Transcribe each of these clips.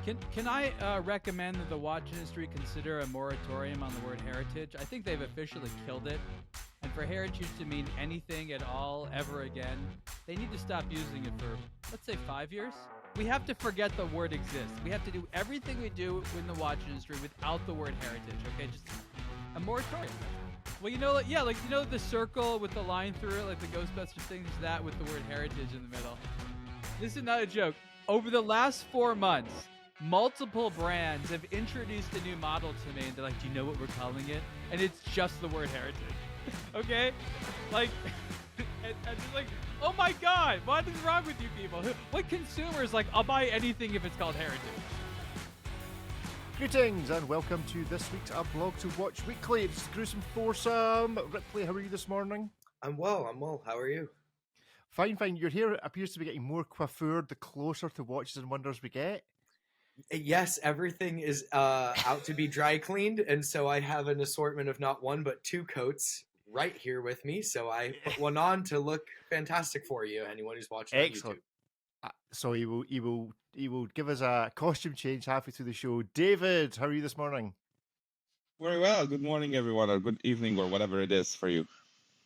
Can I recommend that the watch industry consider a moratorium on the word heritage? I think they've officially killed it. And for heritage to mean anything at all ever again, they need to stop using it for, let's say, 5 years. We have to forget the word exists. We have to do everything we do in the watch industry without the word heritage, okay? Just a moratorium. Well, the circle with the line through it, like the Ghostbusters thing, is that with the word heritage in the middle. This is not a joke. Over the last 4 months, multiple brands have introduced a new model to me, and they're like, do you know what we're calling it? And it's just the word heritage. Okay? Like, and it's like, oh my God, what is wrong with you people? What consumers, like, I'll buy anything if it's called heritage. Greetings and welcome to this week's aBlogtoWatch Weekly. It's the gruesome foursome. Ripley, how are you this morning? I'm well. How are you? Fine. Your hair appears to be getting more coiffured the closer to Watches and Wonders we get. Yes, everything is out to be dry cleaned, and so I have an assortment of not one but two coats right here with me. So I put one on to look fantastic for you, anyone who's watching Excellent. on YouTube. So he will give us a costume change halfway through the show. David, how are you this morning? Very well. Good morning, everyone, or good evening, or whatever it is for you.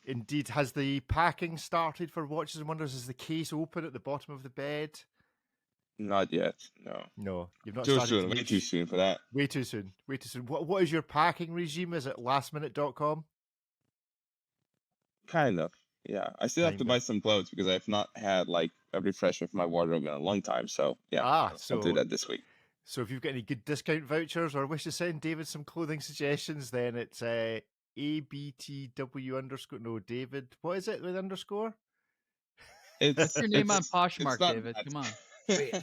Indeed. Has the packing started for Watches and Wonders? Is the case open at the bottom of the bed? Not yet, no. No, you've not Too started. soon, way too soon for that. Way too soon. What is your packing regime? Is it lastminute.com? Kind of, yeah. I still have to buy some clothes because I've not had like a refresh of my wardrobe in a long time. So yeah, I'll do that this week. So if you've got any good discount vouchers or wish to send David some clothing suggestions, then it's ABTW underscore. No, David. What is it with underscore? What's your name on Poshmark, David? Come on. Wait,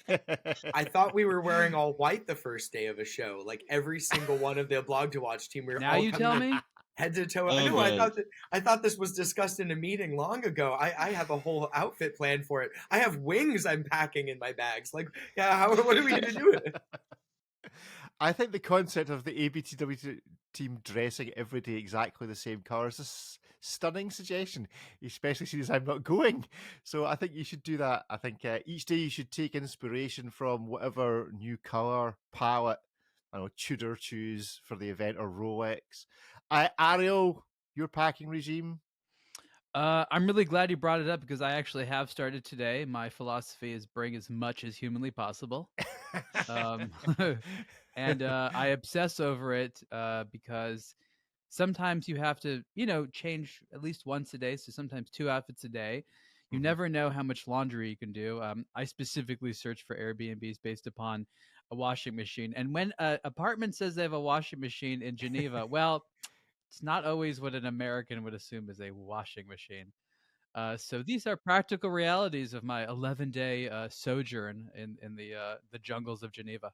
I thought we were wearing all white the first day of a show. Like every single one of the aBlogtoWatch team. We were now all you tell me. Head to toe. I thought this was discussed in a meeting long ago. I have a whole outfit planned for it. I have wings I'm packing in my bags. Like, yeah, what are we gonna do with it? I think the concept of the ABTW team dressing every day exactly the same colour is a stunning suggestion, especially since I'm not going. So I think you should do that. I think each day you should take inspiration from whatever new colour palette, I don't know, Tudor choose for the event or Rolex. Ariel, your packing regime? I'm really glad you brought it up because I actually have started today. My philosophy is bring as much as humanly possible. And I obsess over it because sometimes you have to, change at least once a day. So sometimes 2 outfits a day. You never know how much laundry you can do. I specifically search for Airbnbs based upon a washing machine. And when an apartment says they have a washing machine in Geneva, well, it's not always what an American would assume is a washing machine. So these are practical realities of my 11-day sojourn in the jungles of Geneva.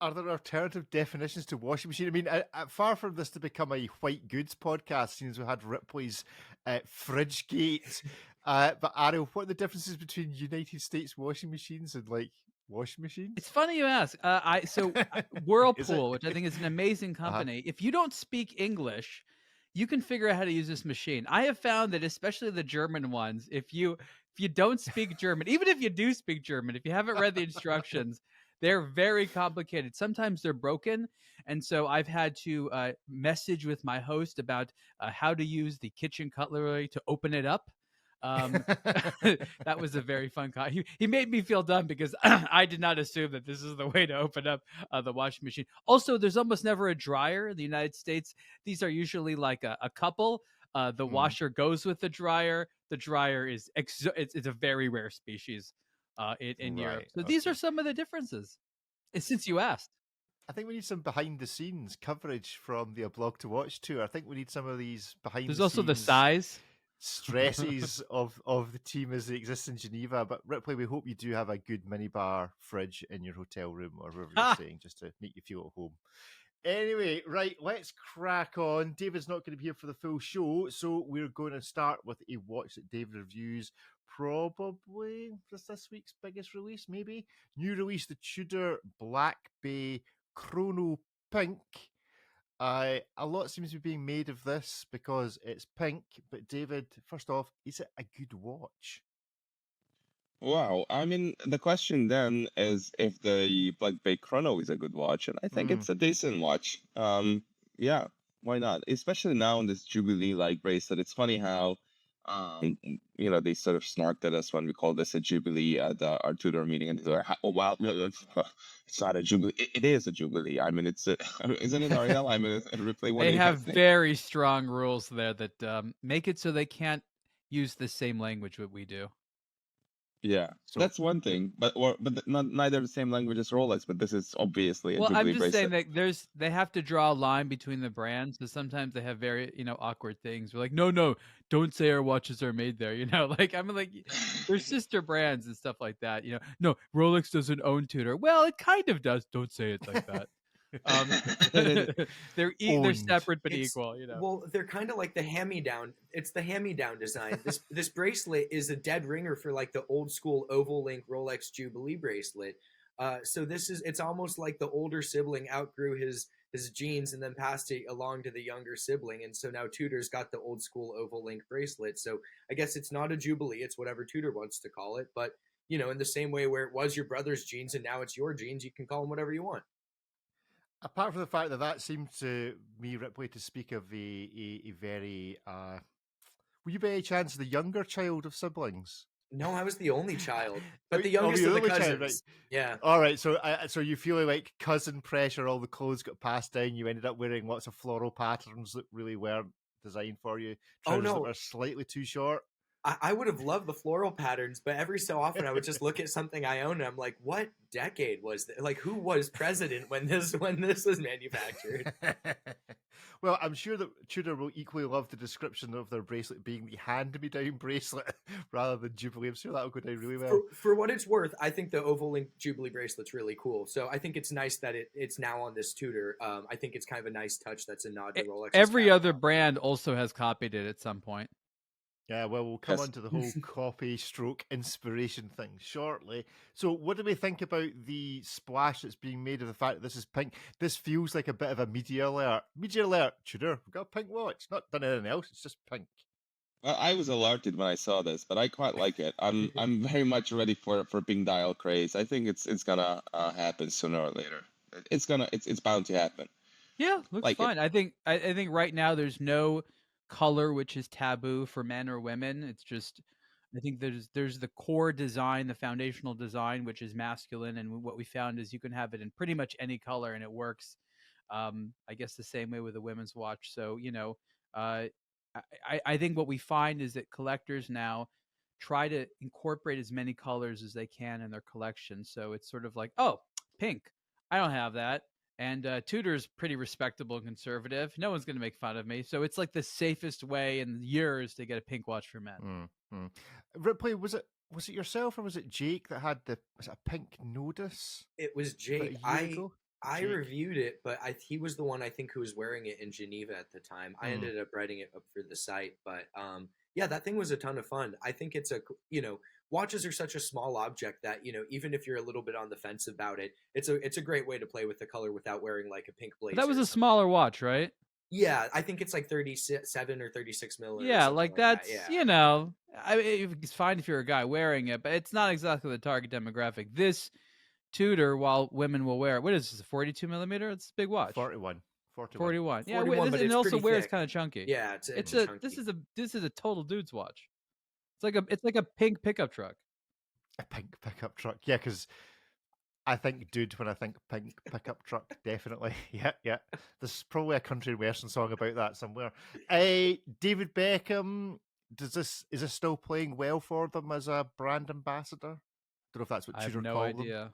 Are there alternative definitions to washing machine? I mean, far from this to become a white goods podcast, since we had Ripley's Fridgegate. But Ariel, what are the differences between United States washing machines and like washing machines? It's funny you ask. Whirlpool, which I think is an amazing company. If you don't speak English, you can figure out how to use this machine. I have found that especially the German ones, if you don't speak German, even if you do speak German, if you haven't read the instructions, they're very complicated. Sometimes they're broken. And so I've had to message with my host about how to use the kitchen cutlery to open it up. That was a very fun he made me feel dumb because I did not assume that this is the way to open up the washing machine. Also, there's almost never a dryer in the United States. These are usually like a couple. The washer goes with the dryer. The dryer is it's a very rare species in Europe. So these are some of the differences. Since you asked. I think we need some behind the scenes coverage from the aBlogtoWatch tour. I think we need some of these behind the scenes. There's also the size stresses of the team as it exists in Geneva. But Ripley, we hope you do have a good minibar fridge in your hotel room or wherever you're staying, just to make you feel at home. Anyway, right, let's crack on. David's not going to be here for the full show, so we're going to start with a watch that David reviews. Probably this week's biggest release, maybe. New release, the Tudor Black Bay Chrono Pink. A lot seems to be being made of this because it's pink. But David, first off, is it a good watch? Wow. I mean, the question then is if the Black Bay Chrono is a good watch, and I think it's a decent watch. Yeah, why not? Especially now in this Jubilee-like bracelet. It's funny how, they sort of snarked at us when we called this a Jubilee at our Tudor meeting, and they're like, "Oh wow, no, it's not a Jubilee. It is a Jubilee. I mean, isn't it, Ariel? I mean, Ripley, what do They you have think? very strong rules there that make it so they can't use the same language that we do. Yeah, So that's one thing, but not neither the same language as Rolex, but this is obviously a Well, I'm Jubilee just saying bracelet. that they have to draw a line between the brands, so sometimes they have very awkward things. We're like, no, don't say our watches are made there. Like I'm like, they're sister brands and stuff like that. No, Rolex doesn't own Tudor. Well, it kind of does. Don't say it like that. They're separate but equal. Well, they're kind of like the hand-me-down. It's the hand-me-down design. This bracelet is a dead ringer for like the old school oval link Rolex Jubilee bracelet. So it's almost like the older sibling outgrew his jeans and then passed it along to the younger sibling, and so now Tudor's got the old school oval link bracelet. So I guess it's not a Jubilee, it's whatever Tudor wants to call it. But in the same way where it was your brother's jeans and now it's your jeans, you can call them whatever you want. Apart from the fact that seemed to me, Ripley, to speak of a very, were you by any chance the younger child of siblings? No, I was the only child, but the youngest of the cousins. Child, right? Yeah. All right, so you feeling like cousin pressure, all the clothes got passed down, you ended up wearing lots of floral patterns that really weren't designed for you, trousers that were slightly too short? I would have loved the floral patterns, but every so often I would just look at something I own and I'm like, what decade was this? Like, who was president when this was manufactured? Well, I'm sure that Tudor will equally love the description of their bracelet being the hand-me-down bracelet rather than Jubilee. I'm sure that'll go down really well. For what it's worth, I think the oval link Jubilee bracelet's really cool. So I think it's nice that it's now on this Tudor. I think it's kind of a nice touch. That's a nod to Rolex. Every other brand also has copied it at some point. Yeah, well, we'll come on to the whole copy stroke inspiration thing shortly. So what do we think about the splash that's being made of the fact that this is pink? This feels like a bit of a media alert. Media alert, Tudor, we've got a pink watch. Not done anything else, it's just pink. Well, I was alerted when I saw this, but I quite like it. I'm very much ready for pink dial craze. I think it's gonna happen sooner or later. It's bound to happen. Yeah, looks fine. I think right now there's no color which is taboo for men or women. It's just, I think there's the core design, the foundational design, which is masculine, and what we found is you can have it in pretty much any color and it works. I guess the same way with a women's watch. So I think what we find is that collectors now try to incorporate as many colors as they can in their collection. So it's sort of like, oh, pink, I don't have that. And Tudor's pretty respectable and conservative. No one's going to make fun of me. So it's like the safest way in years to get a pink watch for men. Mm-hmm. Ripley, was it yourself or was it Jake that had was it a pink Nodus? It was Jake. I reviewed it, but he was the one I think who was wearing it in Geneva at the time. I ended up writing it up for the site, but yeah, that thing was a ton of fun. I think it's watches are such a small object that even if you're a little bit on the fence about it, it's a great way to play with the color without wearing like a pink blazer. That was a smaller watch, right? Yeah, I think it's like 37 or 36 mil. Yeah, like that's it's fine if you're a guy wearing it, but it's not exactly the target demographic. This Tudor, while women will wear it, what is this? A 42 millimeter? It's a big watch. 41. 41. Yeah, 41, but it also wears kind of chunky. Yeah, it's a chunky. This is a total dude's watch. It's like a pink pickup truck. A pink pickup truck, yeah, because I think dude when I think pink pickup truck, definitely. Yeah. There's probably a country western song about that somewhere. David Beckham, is this still playing well for them as a brand ambassador? Don't know if that's what Tudor called them.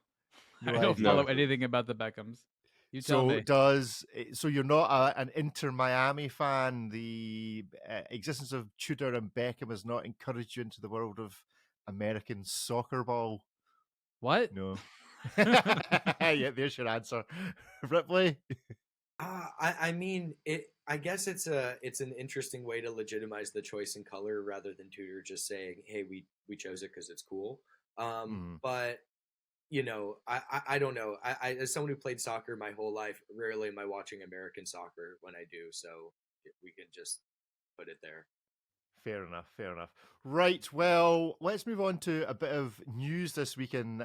I don't follow anything about the Beckhams. You tell me. So you're not an Inter Miami fan. The existence of Tudor and Beckham has not encouraged you into the world of American soccer ball. What? No. Yeah, there's your answer, Ripley. I mean, I guess it's an interesting way to legitimize the choice in color rather than Tudor just saying, "Hey, we chose it because it's cool." But I don't know. I as someone who played soccer my whole life, rarely am I watching American soccer when I do. So we can just put it there. Fair enough. Fair enough. Right. Well, let's move on to a bit of news this week. And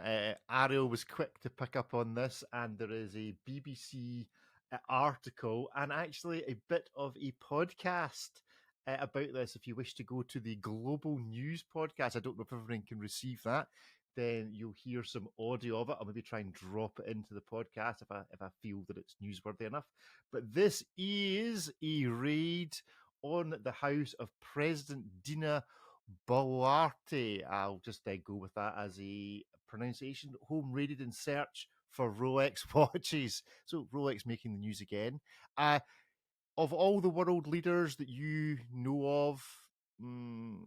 Ariel was quick to pick up on this, and there is a BBC article and actually a bit of a podcast about this. If you wish to go to the Global News podcast, I don't know if everyone can receive that. Then you'll hear some audio of it. I'll maybe try and drop it into the podcast if I feel that it's newsworthy enough. But this is a raid on the house of President Dina Boluarte. I'll just go with that as a pronunciation. Home raided in search for Rolex watches. So Rolex making the news again. Of all the world leaders that you know of,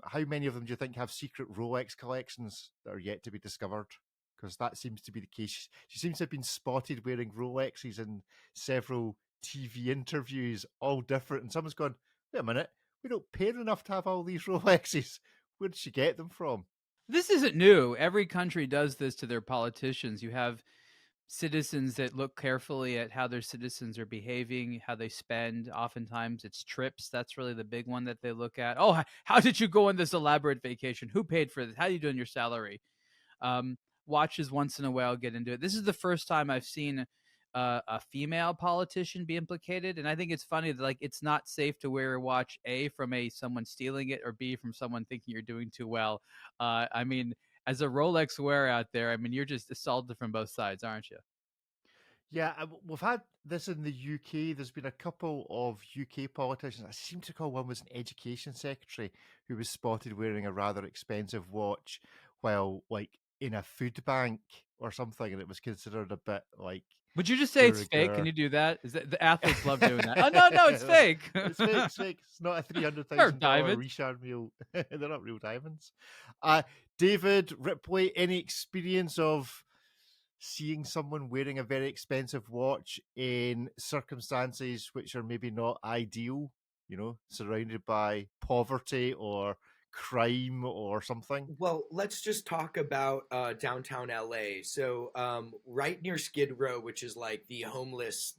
how many of them do you think have secret Rolex collections that are yet to be discovered? Because that seems to be the case. She seems to have been spotted wearing Rolexes in several TV interviews, all different. And someone's gone, wait a minute, we don't pay her enough to have all these Rolexes. Where did she get them from? This isn't new. Every country does this to their politicians. You have citizens that look carefully at how their citizens are behaving, how they spend. Oftentimes it's trips. That's really the big one that they look at. Oh, how did you go on this elaborate vacation? Who paid for this? How are you doing your salary? Watches once in a while get into it. This is the first time I've seen a female politician be implicated, and I think it's funny that like it's not safe to wear a watch A from someone stealing it, or B from someone thinking you're doing too well. I mean, as a Rolex wearer out there, I mean, you're just assaulted from both sides, aren't you? Yeah, we've had this in the UK. There's been a couple of UK politicians. I seem to recall one was an education secretary who was spotted wearing a rather expensive watch while, like, in a food bank or something, and it was considered a bit like. Would you just say it's fake? Can you do that? Is that the athletes love doing that? Oh no, it's fake. It's fake. It's fake. It's not a $300,000 Richard Mille. They're not real diamonds. David, Ripley, any experience of seeing someone wearing a very expensive watch in circumstances which are maybe not ideal? You know, surrounded by poverty or crime or something? Well, let's just talk about downtown LA. So right near Skid Row, which is like the homeless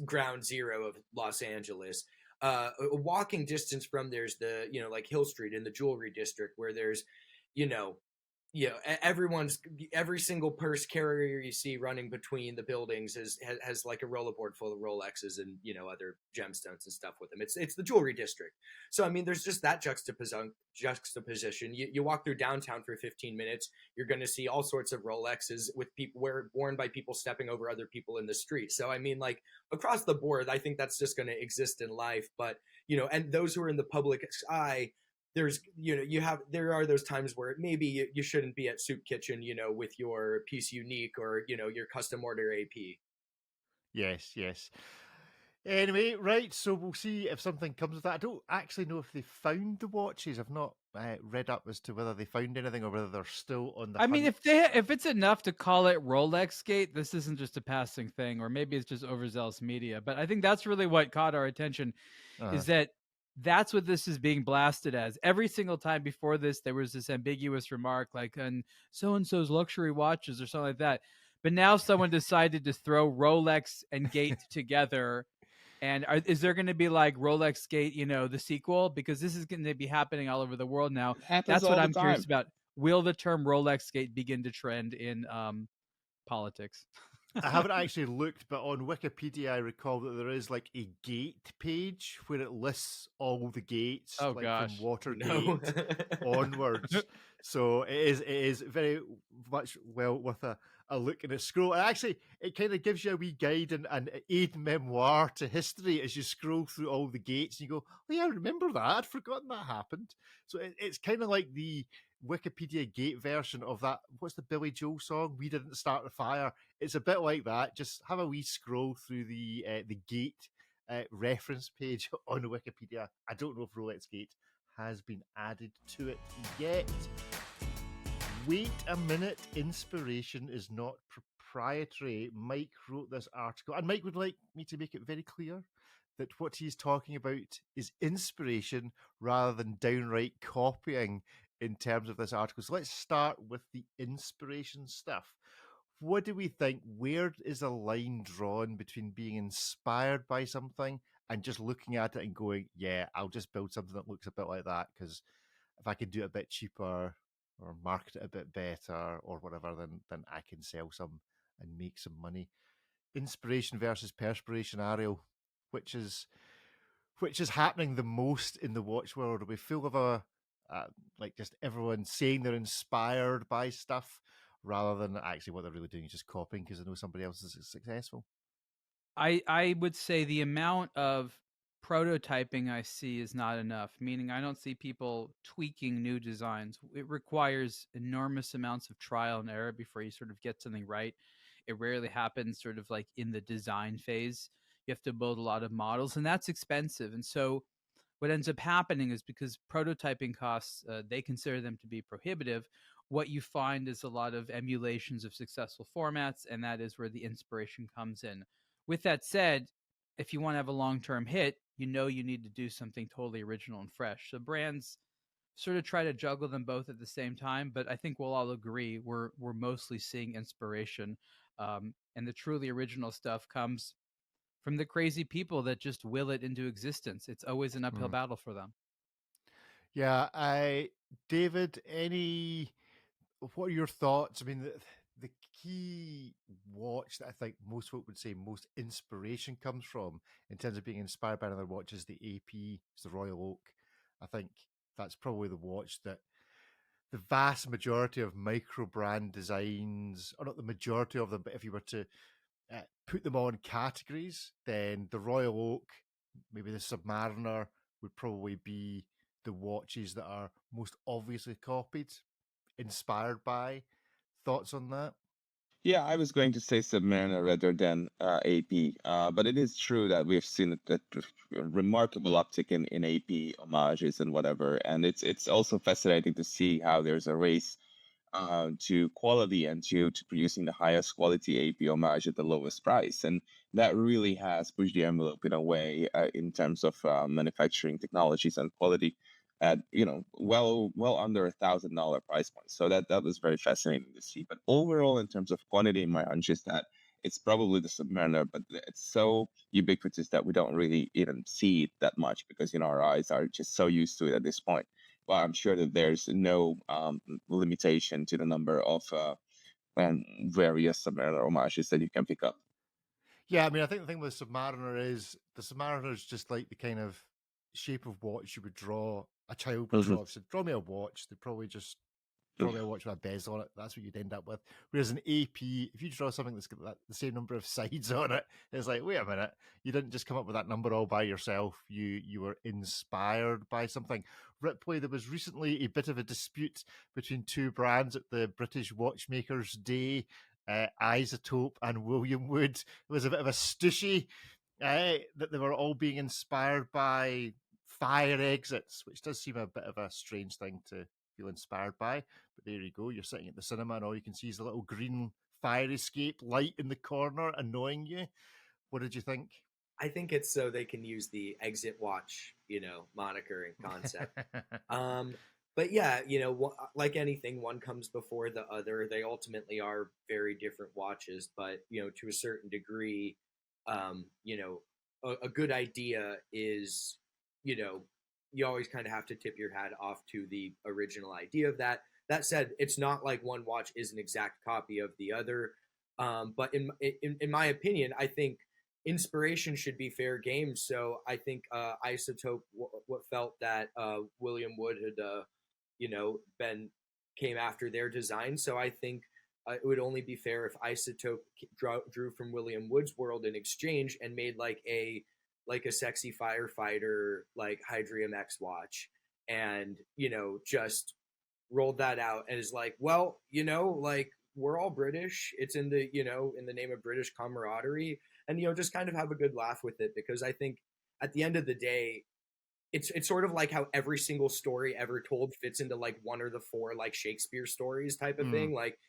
ground zero of Los Angeles, a walking distance from there's the, like Hill Street in the jewelry district, where there's, every single purse carrier you see running between the buildings has like a roller board full of Rolexes and other gemstones and stuff with them. It's the jewelry district. So I mean, there's just that juxtaposition. You walk through downtown for 15 minutes, you're going to see all sorts of Rolexes with people worn by people stepping over other people in the street. So I mean, like across the board, I think that's just going to exist in life. But and those who are in the public eye, there's there are those times where maybe you shouldn't be at Soup Kitchen with your piece unique or your custom order AP. Yes. Anyway, right, so we'll see if something comes of that. I don't actually know if they found the watches. I've not read up as to whether they found anything or whether they're still on the I mean, hunt. if it's enough to call it Rolexgate, this isn't just a passing thing, or maybe it's just overzealous media. But I think that's really what caught our attention, is that that's what this is being blasted as. Every single time before this, there was this ambiguous remark like, on so-and-so's luxury watches or something like that. But now someone decided to throw Rolex and Gate together. And is there going to be like Rolexgate, the sequel? Because this is going to be happening all over the world now. That's what I'm curious about. Will the term Rolexgate begin to trend in politics? I haven't actually looked, but on Wikipedia, I recall that there is like a gate page where it lists all the gates, from Watergate onwards. So it is very much well worth a look and a scroll. And actually, it kind of gives you a wee guide and aid memoir to history as you scroll through all the gates, and you go, "Oh yeah, I remember that. I'd forgotten that happened." So it's kind of like the Wikipedia Gate version of that. What's the Billy Joel song? "We Didn't Start the Fire." It's a bit like that. Just have a wee scroll through the Gate reference page on Wikipedia. I don't know if Rolexgate has been added to it yet. Wait a minute. Inspiration is not proprietary. Mike wrote this article, and Mike would like me to make it very clear that what he's talking about is inspiration rather than downright copying in terms of this article. So let's start with the inspiration stuff. What do we think? Where is a line drawn between being inspired by something and just looking at it and going, yeah, I'll just build something that looks a bit like that, because if I can do it a bit cheaper or market it a bit better or whatever, then I can sell some and make some money. Inspiration versus perspiration, Ariel, which is happening the most in the watch world? Are we full of like just everyone saying they're inspired by stuff rather than actually what they're really doing is just copying because they know somebody else is successful? I would say the amount of prototyping I see is not enough, meaning I don't see people tweaking new designs. It requires enormous amounts of trial and error before you sort of get something right. It rarely happens sort of like in the design phase. You have to build a lot of models, and that's expensive. And so what ends up happening is, because prototyping costs, they consider them to be prohibitive, what you find is a lot of emulations of successful formats, and that is where the inspiration comes in. With that said, if you want to have a long-term hit, you need to do something totally original and fresh. So brands sort of try to juggle them both at the same time, but I think we'll all agree we're mostly seeing inspiration, and the truly original stuff comes from the crazy people that just will it into existence. It's always an uphill battle for them. Yeah, David, what are your thoughts? I mean, the key watch that I think most folk would say most inspiration comes from in terms of being inspired by another watch is the AP, it's the Royal Oak. I think that's probably the watch that the vast majority of micro brand designs, or not the majority of them, but if you were to put them on categories, then the Royal Oak, maybe the Submariner would probably be the watches that are most obviously copied, inspired by. Thoughts on that? Yeah, I was going to say Submariner rather than AP, but it is true that we've seen a remarkable uptick in AP homages and whatever, and it's also fascinating to see how there's a race to quality and to producing the highest quality AP homage at the lowest price. And that really has pushed the envelope in a way in terms of manufacturing technologies and quality at, well under $1,000 price point. So that was very fascinating to see. But overall, in terms of quantity, my hunch is that it's probably the Submariner, but it's so ubiquitous that we don't really even see it that much because, our eyes are just so used to it at this point. But I'm sure that there's no limitation to the number of and various Submariner homages that you can pick up. Yeah, I mean, I think the thing with Submariner is the Submariner is just like the kind of shape of watch you would draw, a child would draw. If you said, draw me a watch, they'd probably just draw me a watch with a bezel on it. That's what you'd end up with. Whereas an AP, if you draw something that's got the same number of sides on it, it's like, wait a minute, you didn't just come up with that number all by yourself. You were inspired by something. Ripley, there was recently a bit of a dispute between two brands at the British Watchmakers' Day, Isotope and William Wood. It was a bit of a stushy that they were all being inspired by fire exits, which does seem a bit of a strange thing to feel inspired by. But there you go, you're sitting at the cinema and all you can see is a little green fire escape light in the corner annoying you. What did you think? I think it's so they can use the exit watch, moniker and concept. But yeah, like anything, one comes before the other. They ultimately are very different watches, but to a certain degree, a good idea is, you always kind of have to tip your hat off to the original idea of that. That said, it's not like one watch is an exact copy of the other. But in my opinion, I think inspiration should be fair game. So I think Isotope felt that William Wood had came after their design. So I think it would only be fair if Isotope drew from William Wood's world in exchange and made like a sexy firefighter like Hydrium X watch, and just rolled that out and is like, well, like we're all British. It's in the in the name of British camaraderie, and just kind of have a good laugh with it, because I think at the end of the day, it's sort of like how every single story ever told fits into like one or the four like Shakespeare stories type of thing. Like,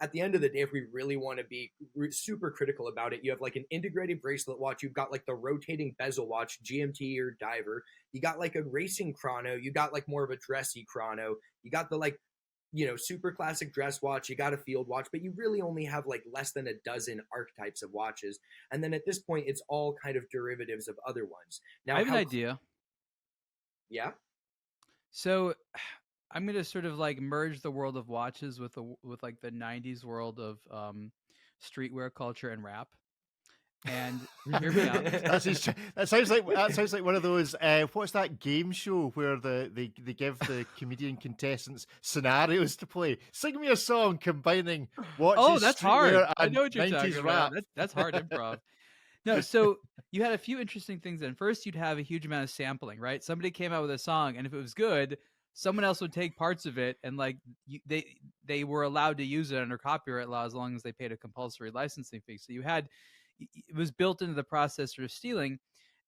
at the end of the day, if we really want to be super critical about it, you have like an integrated bracelet watch. You've got like the rotating bezel watch, GMT or diver. You got like a racing chrono. You got like more of a dressy chrono. You got the like super classic dress watch, you got a field watch, but you really only have like less than a dozen archetypes of watches. And then at this point, it's all kind of derivatives of other ones. Now, I have an idea. Yeah. So I'm going to sort of like merge the world of watches with like the 90s world of streetwear culture and rap. And hear me out. That sounds like one of those. What's that game show where they give the comedian contestants scenarios to play? Sing me a song combining watches. Oh, that's hard. I And know what you're 90s talking rap. about. That's hard improv. No, so you had a few interesting things. Then first, you'd have a huge amount of sampling, right? Somebody came out with a song, and if it was good, someone else would take parts of it, and like they were allowed to use it under copyright law as long as they paid a compulsory licensing fee. So it was built into the process of stealing.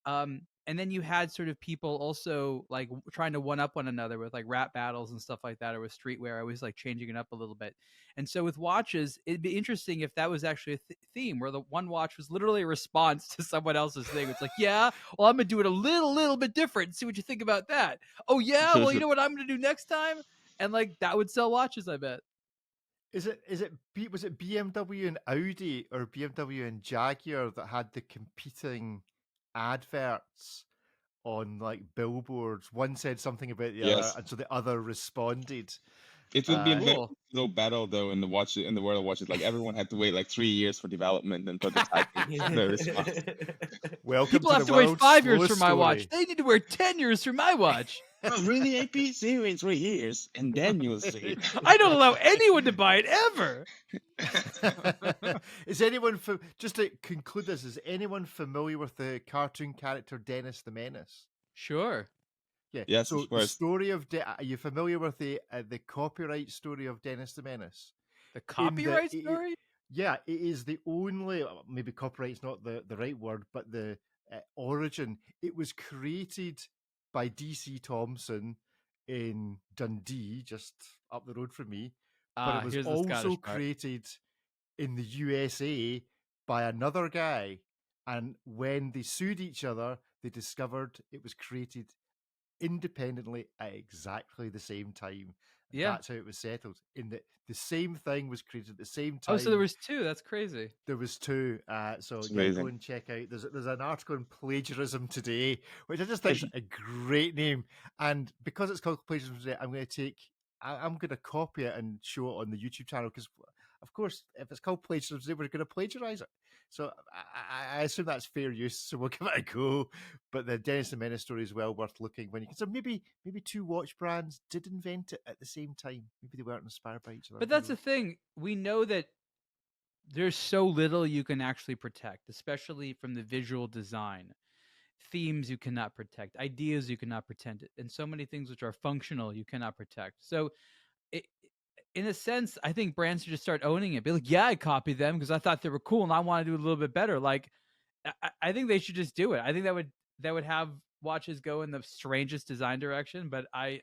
And then you had sort of people also like trying to one up one another with like rap battles and stuff like that, or with streetwear. I was like changing it up a little bit. And so with watches, it'd be interesting if that was actually a theme where the one watch was literally a response to someone else's thing. It's like, yeah, well, I'm gonna do it a little bit different. See what you think about that. Oh yeah, well, you know what I'm gonna do next time? And like that would sell watches, I bet. Was it BMW and Audi or BMW and Jaguar that had the competing adverts on like billboards? One said something about the other, and so the other responded. It would be a no battle though in the world of watches. Like everyone had to wait like 3 years for development and prototyping. The response. Welcome People to have the to wait world's 5 years slowest for my watch. story. They need to wait 10 years for my watch. Oh, really, AP? See in 3 years, and then you'll see. I don't allow anyone to buy it ever. Is anyone just to conclude this? Is anyone familiar with the cartoon character Dennis the Menace? Sure. Yeah. Yes, So of course. the story of are you familiar with the copyright story of Dennis the Menace? The copyright story? Yeah, it is the only. Maybe copyright's not the right word, but the origin. It was created by D.C. Thompson in Dundee, just up the road from me. But it was also created in the USA by another guy. And when they sued each other, they discovered it was created independently at exactly the same time. Yeah. That's how it was settled. In the same thing was created at the same time. Oh, so there was two. That's crazy. There was two. So yeah, go and check out. There's an article on plagiarism today, which I just think is a great name. And because it's called plagiarism today, I'm going to copy it and show it on the YouTube channel because, of course, if it's called plagiarism today, we're going to plagiarize it. So I assume that's fair use. So we'll give it a go. But the Dennis the Menace story is well worth looking when you can. So maybe two watch brands did invent it at the same time. Maybe they weren't inspired by each other. But that's the thing. We know that there's so little you can actually protect, especially from the visual design. Themes you cannot protect, ideas you cannot protect, and so many things which are functional you cannot protect. So in a sense, I think brands should just start owning it. Be like, yeah, I copied them because I thought they were cool and I want to do a little bit better. Like, I think they should just do it. I think that would have watches go in the strangest design direction. But they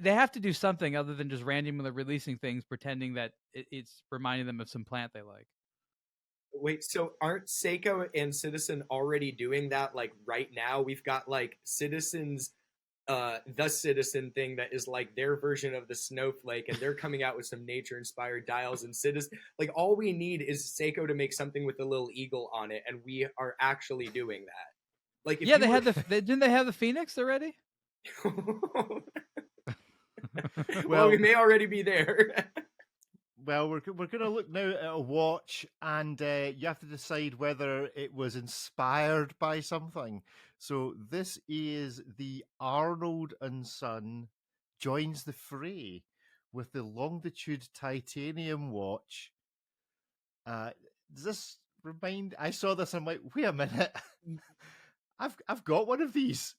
have to do something other than just randomly releasing things, pretending that it's reminding them of some plant they like. Wait, so aren't Seiko and Citizen already doing that? Like right now, we've got like Citizen's the Citizen thing that is like their version of the snowflake, and they're coming out with some nature inspired dials. And Citizen, like all we need is Seiko to make something with a little eagle on it, and we are actually doing that. Like, yeah, didn't they have the Phoenix already? Well, we may already be there. Well, we're going to look now at a watch, and you have to decide whether it was inspired by something. So this is the Arnold and Son joins the fray with the Longitude titanium watch. Does this remind? I saw this. I'm like, wait a minute, I've got one of these.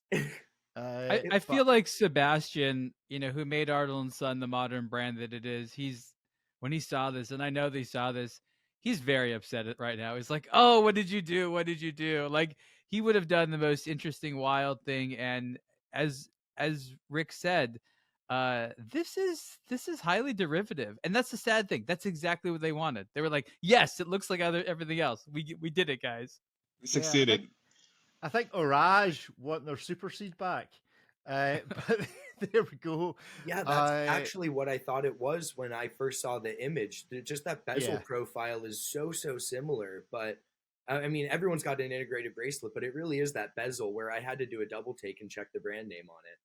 I feel like Sebastian, who made Arnold and Son the modern brand that it is. When he saw this, and I know they saw this, he's very upset right now. He's like, "Oh, what did you do? What did you do?" Like he would have done the most interesting, wild thing. And as Rick said, this is highly derivative, and that's the sad thing. That's exactly what they wanted. They were like, "Yes, it looks like everything else. We did it, guys. We succeeded." I think Orage want their super seed back, but there we go. Yeah, that's actually what I thought it was when I first saw the image. Just that bezel Yeah. profile is so similar, but I mean, everyone's got an integrated bracelet, but it really is that bezel where I had to do a double take and check the brand name on it.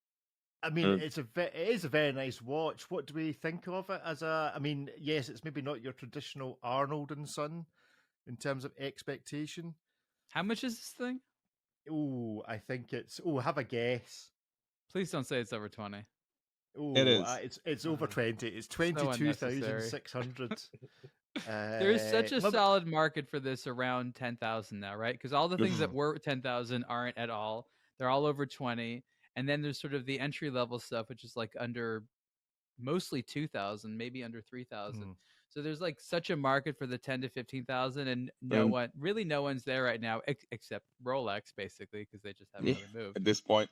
I mean, it is a very nice watch. What do we think of it as a? I mean, yes, it's maybe not your traditional Arnold and Son in terms of expectation. How much is this thing? Oh, I think it's. Oh, have a guess. Please don't say it's over 20. Oh, It is. It's over 20. It's 22,600. There is such a solid market for this around 10,000 now, right? Because all the things that were 10,000 aren't at all. They're all over 20. And then there's sort of the entry level stuff, which is like under mostly 2,000, maybe under 3,000. So there's like such a market for the 10 to 15,000, and no one's there right now except Rolex, basically, because they just haven't really moved at this point.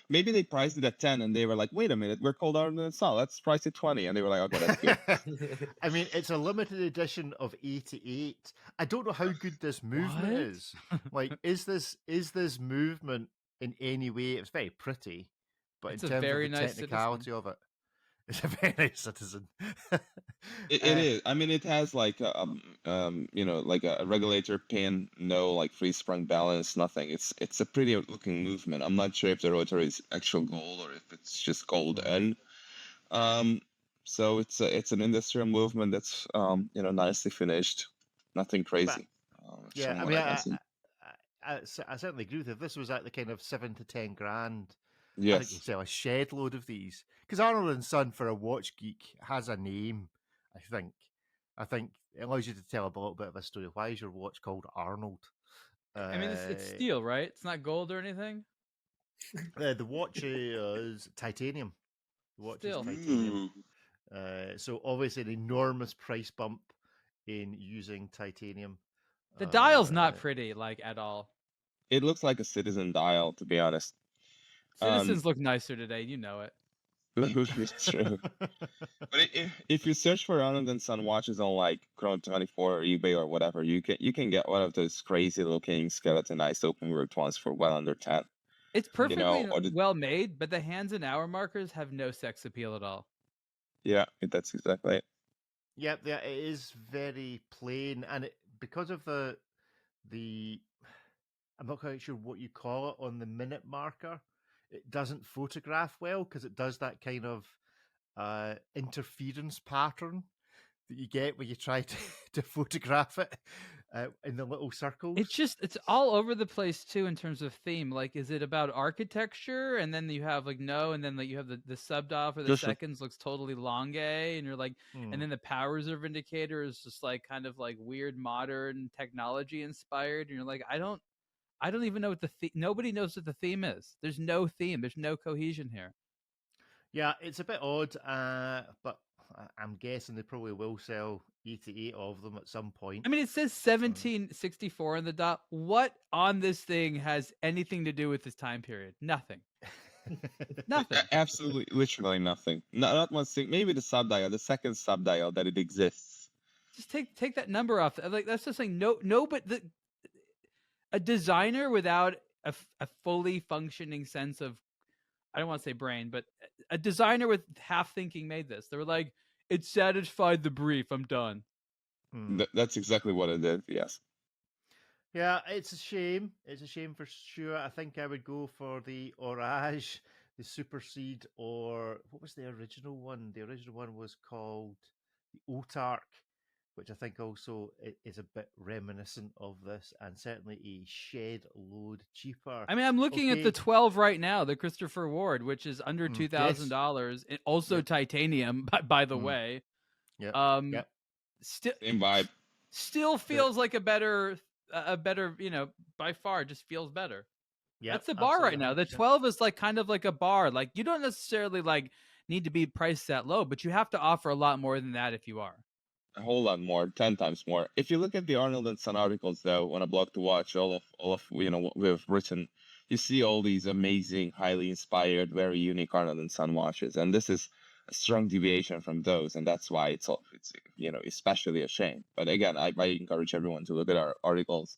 Maybe they priced it at 10 and they were like, wait a minute, we're called Arnold and Son, let's price it 20. And they were like, okay, that's good. I mean, it's a limited edition of 88. I don't know how good this movement is. Like, is this movement in any way? It's very pretty, but it's in terms of the nice technicality of it, it's a very nice citizen. It is. I mean, it has like like a regulator pin, no like free sprung balance, nothing. It's a pretty looking movement. I'm not sure if the rotary is actual gold or if it's just gold and so it's an industrial movement that's nicely finished, nothing crazy. Yeah, I mean, I certainly agree with you. If this was at the kind of 7 to 10 grand, yes, I think you'd sell a shed load of these. Because Arnold and Son, for a watch geek, has a name. I think it allows you to tell a little bit of a story. Why is your watch called Arnold? I mean, it's steel, right? It's not gold or anything. The watch is titanium. The watch is titanium. So obviously an enormous price bump in using titanium. The dial's not pretty, like, at all. It looks like a Citizen dial, to be honest. Citizens look nicer today, you know it. It's true. But if you search for Arnold and Son watches on like Chrono 24 or eBay or whatever, you can get one of those crazy looking skeletonized open worked ones for well under 10. It's perfectly well made, but the hands and hour markers have no sex appeal at all. Yeah, that's exactly it. Yeah, it is very plain, and because of the I'm not quite sure what you call it on the minute marker. It doesn't photograph well because it does that kind of interference pattern that you get when you try to photograph it in the little circles. It's all over the place too in terms of theme. Like, is it about architecture? And then you have like no, and then like you have the sub dial for the seconds looks totally longue, and you're like, and then the power reserve indicator is just like kind of like weird modern technology inspired, and you're like, I don't even know what nobody knows what the theme is. There's no theme. There's no cohesion here. Yeah, it's a bit odd, but I'm guessing they probably will sell 88 of them at some point. I mean, it says 1764 on the dot. What on this thing has anything to do with this time period? Nothing. Nothing. Absolutely, literally nothing. Not one thing. Maybe the subdial, the second subdial that it exists. Just take that number off. Like, that's just like no, but a designer without a fully functioning sense of, I don't want to say brain, but a designer with half thinking made this. They were like, it satisfied the brief. I'm done. That's exactly what it did. Yes. Yeah, it's a shame. It's a shame for sure. I think I would go for the Orage, the Superseed, or what was the original one? The original one was called the Otark, which I think also is a bit reminiscent of this, and certainly a shed load cheaper. I mean, I'm looking at the 12 right now, the Christopher Ward, which is under $2,000, also titanium, by the way. Yeah. Same vibe. Still feels like a better, by far, just feels better. Yeah, that's the bar right now. The 12 is like kind of like a bar. Like, you don't necessarily like need to be priced that low, but you have to offer a lot more than that if you are. A whole lot more, 10 times more. If you look at the Arnold and Son articles, though, on aBlogtoWatch, all of what we've written, you see all these amazing, highly inspired, very unique Arnold and Son watches, and this is a strong deviation from those, and that's why it's especially a shame. But again, I encourage everyone to look at our articles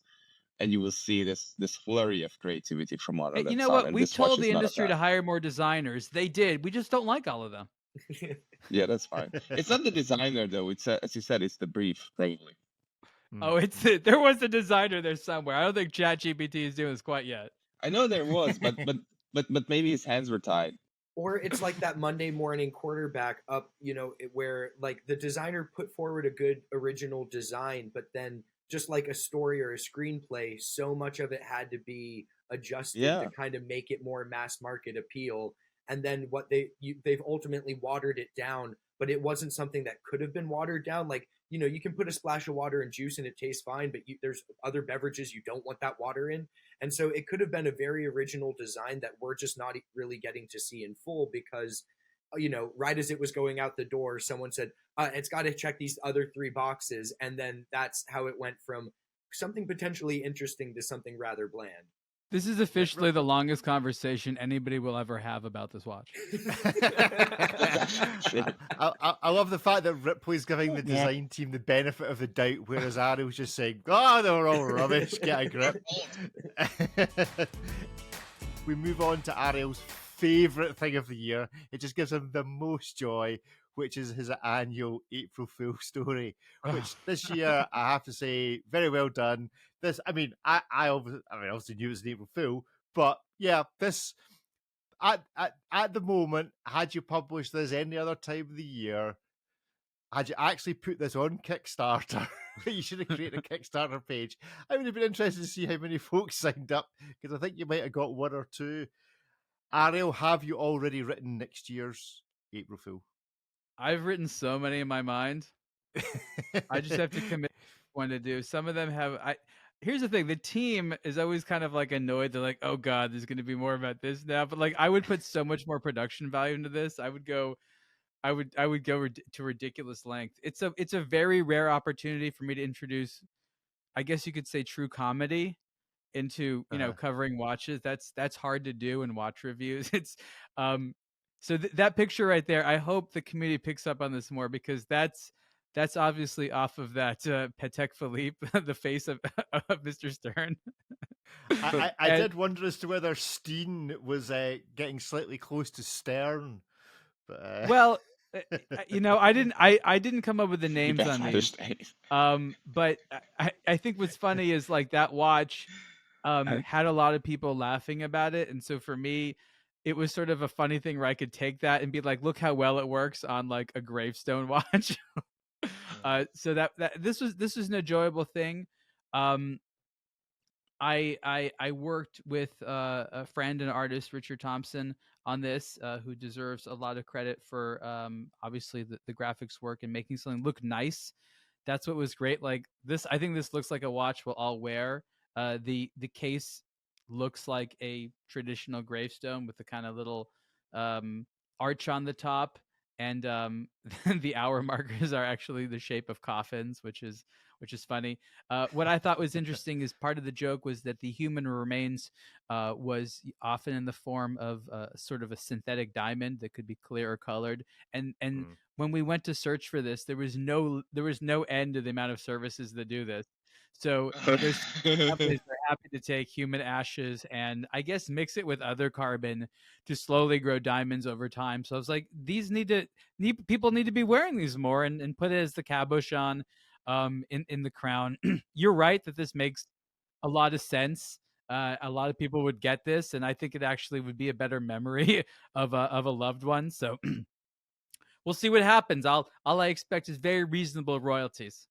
and you will see this flurry of creativity from Hey, Arnold you and know Son, what? and We this watch told is the none of industry that. to hire more designers. They did. We just don't like all of them. Yeah, that's fine. It's not the designer though. It's as you said, it's the brief probably. Oh, there was a designer there somewhere. I don't think ChatGPT is doing this quite yet. I know there was, but maybe his hands were tied. Or it's like that Monday morning quarterback up, where like the designer put forward a good original design, but then just like a story or a screenplay, so much of it had to be adjusted to kind of make it more mass market appeal. And then what they've ultimately watered it down, but it wasn't something that could have been watered down. Like, you can put a splash of water and juice and it tastes fine, but there's other beverages you don't want that water in. And so it could have been a very original design that we're just not really getting to see in full because, right as it was going out the door, someone said, it's got to check these other 3 boxes. And then that's how it went from something potentially interesting to something rather bland. This is officially the longest conversation anybody will ever have about this watch. I love the fact that Ripley's giving the design team the benefit of the doubt, whereas Ariel's just saying, "Oh, they were all rubbish. Get a grip." We move on to Ariel's favourite thing of the year. It just gives him the most joy, which is his annual April Fool story. Which this year, I have to say, very well done. This, I obviously knew it was an April Fool, but yeah, this at the moment, had you published this any other time of the year, had you actually put this on Kickstarter, you should have created a Kickstarter page. I would have been interested to see how many folks signed up, because I think you might have got 1 or 2. Ariel, have you already written next year's April Fool? I've written so many in my mind. I just have to commit one to do. Some of them have. Here's the thing: the team is always kind of like annoyed. They're like, "Oh God, there's going to be more about this now." But like, I would put so much more production value into this. I would go to ridiculous length. It's a very rare opportunity for me to introduce, I guess you could say, true comedy into covering watches. That's hard to do in watch reviews. It's so that picture right there, I hope the community picks up on this more, because that's obviously off of that Patek Philippe, the face of Mr. Stern. I did wonder as to whether Steen was getting slightly close to Stern. But, well, I didn't come up with the names on these. But I think what's funny is like that watch had a lot of people laughing about it, and so for me, it was sort of a funny thing where I could take that and be like, look how well it works on like a gravestone watch. So that this was an enjoyable thing. I worked with a friend and artist, Richard Thompson, on this, who deserves a lot of credit for obviously the graphics work and making something look nice. That's what was great. Like this, I think this looks like a watch we'll all wear. The case looks like a traditional gravestone with the kind of little arch on the top, and the hour markers are actually the shape of coffins, which is funny. What I thought was interesting is part of the joke was that the human remains was often in the form of sort of a synthetic diamond that could be clear or colored. And when we went to search for this, there was no end to the amount of services that do this. So there's companies that are happy to take human ashes and I guess mix it with other carbon to slowly grow diamonds over time. So I was like, these people need to be wearing these more and put it as the cabochon in the crown. You're right that this makes a lot of sense. A lot of people would get this, and I think it actually would be a better memory of a loved one. So we'll see what happens. All I expect is very reasonable royalties.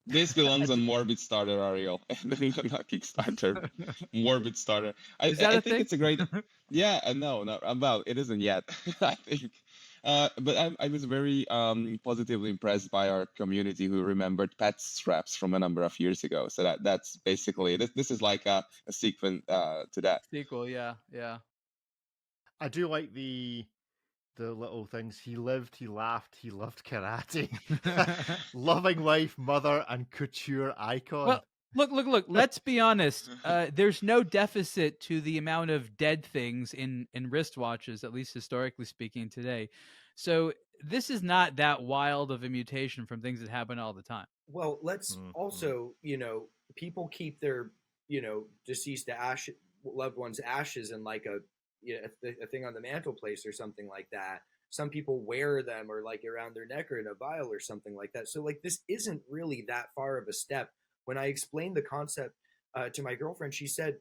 This belongs on Morbid Starter, Ariel. Not Kickstarter. Morbid Starter. I think it's a great. Yeah, no, well, it isn't yet. I think. But I was very positively impressed by our community who remembered pet straps from a number of years ago. So that's basically this is like a sequel to that. Sequel, yeah. I do like the little things. He lived, he laughed, he loved karate. Loving wife, mother, and couture icon. Well, look. Let's be honest. There's no deficit to the amount of dead things in wristwatches, at least historically speaking, today. So this is not that wild of a mutation from things that happen all the time. Well, let's also, people keep their deceased loved one's ashes in like a thing on the mantelpiece or something like that. Some people wear them or like around their neck or in a vial or something like that. So like this isn't really that far of a step. When I explained the concept to my girlfriend, she said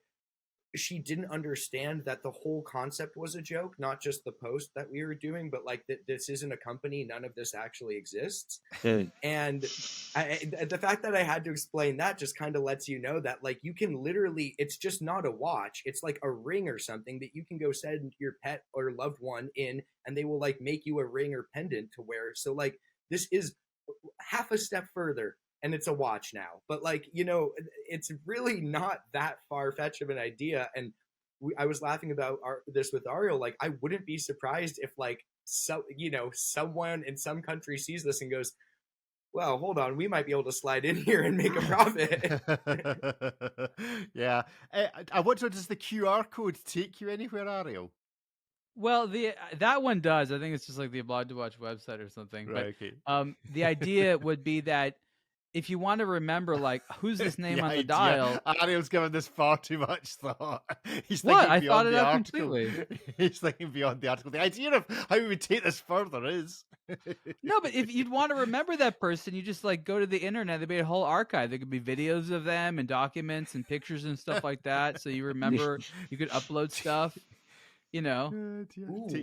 she didn't understand that the whole concept was a joke, not just the post that we were doing, but like that this isn't a company, none of this actually exists. And the fact that I had to explain that just kind of lets you know that like you can literally, it's just not a watch, it's like a ring or something that you can go send your pet or loved one in, and they will like make you a ring or pendant to wear. So like this is half a step further and it's a watch now. But like, it's really not that far-fetched of an idea. And I was laughing about this with Ariel. Like, I wouldn't be surprised if like someone in some country sees this and goes, well, hold on, we might be able to slide in here and make a profit. Yeah. I wonder, does the QR code take you anywhere, Ariel? Well, that one does. I think it's just like the aBlogtoWatch website or something. Right, but okay. The idea would be that if you want to remember, like, who's this name on the dial? Ariel's given this far too much thought. He's What? thinking I beyond thought it the out article. completely. He's thinking beyond the article. The idea of how we would take this further is... No, but if you'd want to remember that person, you just like go to the internet. There'd be a whole archive. There could be videos of them and documents and pictures and stuff like that. So you remember, you could upload stuff. Ooh,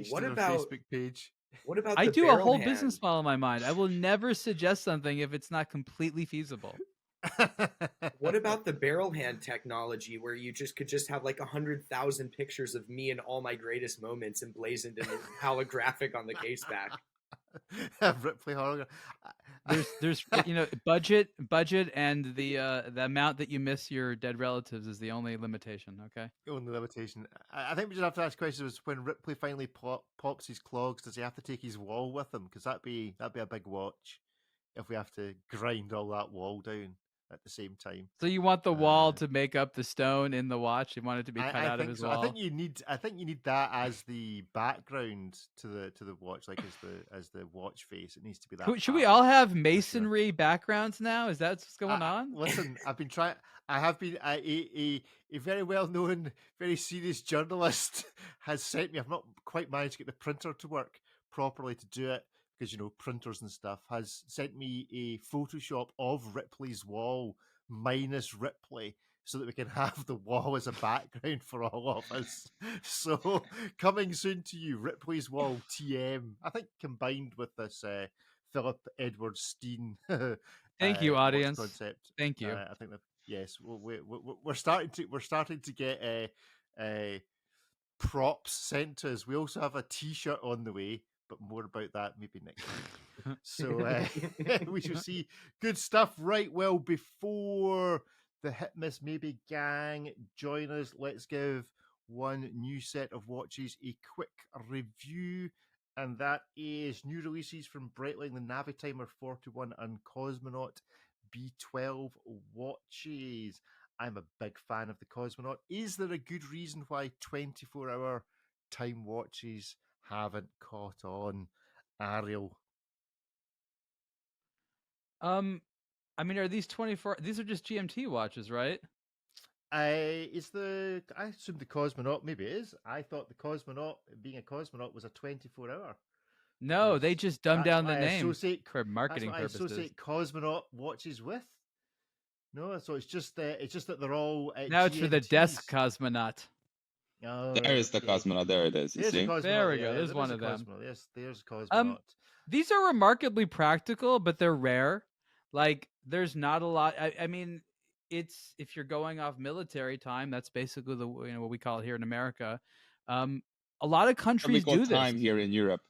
what about Facebook page? What about I the do a barrel whole hand? business model in my mind. I will never suggest something if it's not completely feasible. What about the barrel hand technology where you could have like 100,000 pictures of me and all my greatest moments emblazoned in the holographic on the case back? Ripley hologram. There's budget and the amount that you miss your dead relatives is the only limitation. Okay. Only limitation. I think we just have to ask questions: when Ripley finally pops his clogs, does he have to take his wall with him? Because that'd be a big watch if we have to grind all that wall down at the same time. So you want the wall to make up the stone in the watch? You want it to be cut out of his so. wall? I think you need that as the background to the watch, like as the watch face. It needs to be that. Should we all have masonry backgrounds now? Is that what's going on? Listen, I've been trying. I have been a very well known, very serious journalist has sent me. I've not quite managed to get the printer to work properly to do it, because printers and stuff, has sent me a Photoshop of Ripley's wall minus Ripley, so that we can have the wall as a background for all of us. So coming soon to you, Ripley's wall TM. I think combined with this Philip Edward Steen. Thank you, audience. Concept. Thank you. I think that yes, we're starting to get props sent to us. We also have a T-shirt on the way, but more about that maybe next week. So we shall see. Good stuff. Right, well, before the Hit Miss Maybe gang join us, let's give one new set of watches a quick review, and that is new releases from Breitling, the Navitimer 41 and Cosmonaute B12 watches. I'm a big fan of the Cosmonaute. Is there a good reason why 24-hour time watches haven't caught on, Ariel? I mean, are these 24? These are just GMT watches, right? I assume the Cosmonaute, maybe it is. I thought the Cosmonaute, being a Cosmonaute, was a 24-hour. No, they just dumbed down the name for marketing purposes. I associate Cosmonaute watches with. No, so it's just that they're all now GMTs. It's for the desk Cosmonaute. Oh, there is the Cosmonaute. There it is. You see? There we go. There's one of them. There's Cosmonaute. These are remarkably practical, but they're rare. Like, there's not a lot. I mean, it's, if you're going off military time, that's basically the what we call it here in America. A lot of countries do this. Time here in Europe.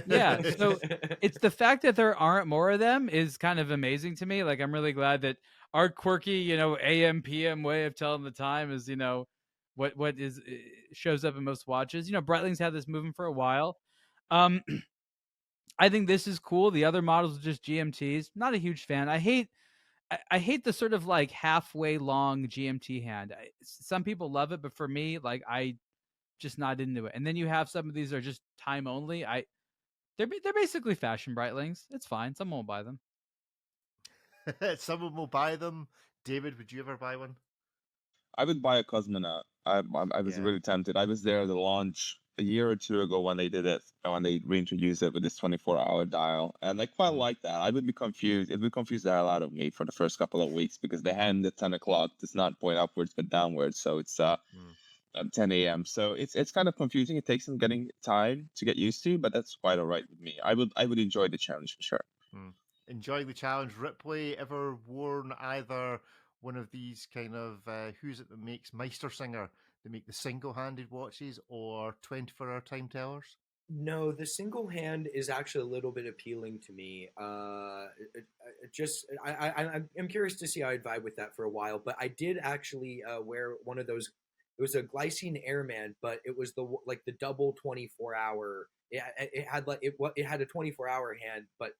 Yeah, so it's the fact that there aren't more of them is kind of amazing to me. Like, I'm really glad that our quirky, AM PM way of telling the time is, what is shows up in most watches. Breitling's had this moving for a while. I think this is cool. The other models are just GMTs. Not a huge fan. I hate the sort of like halfway long GMT hand. Some people love it, but for me, like, I just not into it. And then you have some of these are just time only. They're basically fashion Breitlings. It's fine. Someone will buy them. Someone will buy them. David, would you ever buy one? I would buy a Cosmonaute. I was Yeah. really tempted. I was there at the launch a year or two ago when they did it, when they reintroduced it with this 24-hour dial, and I quite like that. I would be confused. It would confuse the hell out of me for the first couple of weeks because the hand at 10 o'clock does not point upwards but downwards, so it's at 10 a.m. So it's kind of confusing. It takes some getting time to get used to, but that's quite all right with me. I would enjoy the challenge for sure. Enjoying the challenge. Ripley, ever worn either one of these kind of who's it that makes Meistersinger? They make the single-handed watches or 24-hour time tellers? No, the single hand is actually a little bit appealing to me. I'm curious to see how I'd vibe with that for a while. But I did actually wear one of those. It was a glycine airman, but it was the double 24-hour. It had a 24-hour hand, but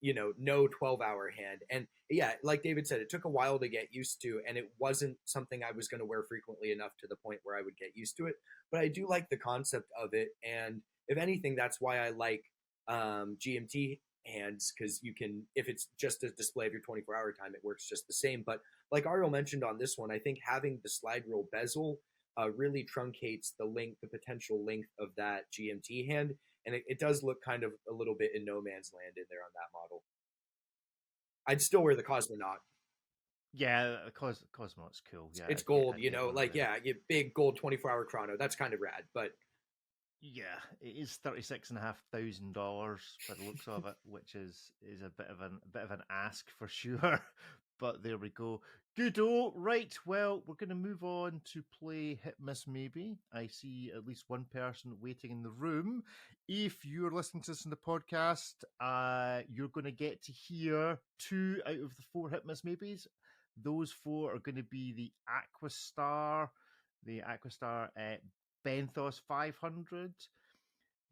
no 12-hour hand. And yeah, like David said, it took a while to get used to, and it wasn't something I was going to wear frequently enough to the point where I would get used to it. But I do like the concept of it, and if anything, that's why I like GMT hands, because you can, if it's just a display of your 24-hour time, it works just the same. But like Ariel mentioned on this one, I think having the slide rule bezel really truncates the potential length of that GMT hand, and it does look kind of a little bit in no man's land in there on that model. I'd still wear the Cosmonaute. Yeah, Cosmonaute's cool. Yeah, it's gold, you big gold 24-hour chrono. That's kind of rad, but yeah, it is $36,500 by the looks of it, which is a bit of an ask for sure. But there we go. Good-o. Right, well, we're going to move on to play Hit Miss Maybe. I see at least one person waiting in the room. If you're listening to this in the podcast, you're going to get to hear 2 out of the 4 Hit Miss Maybes. Those 4 are going to be the Aquastar Benthos 500.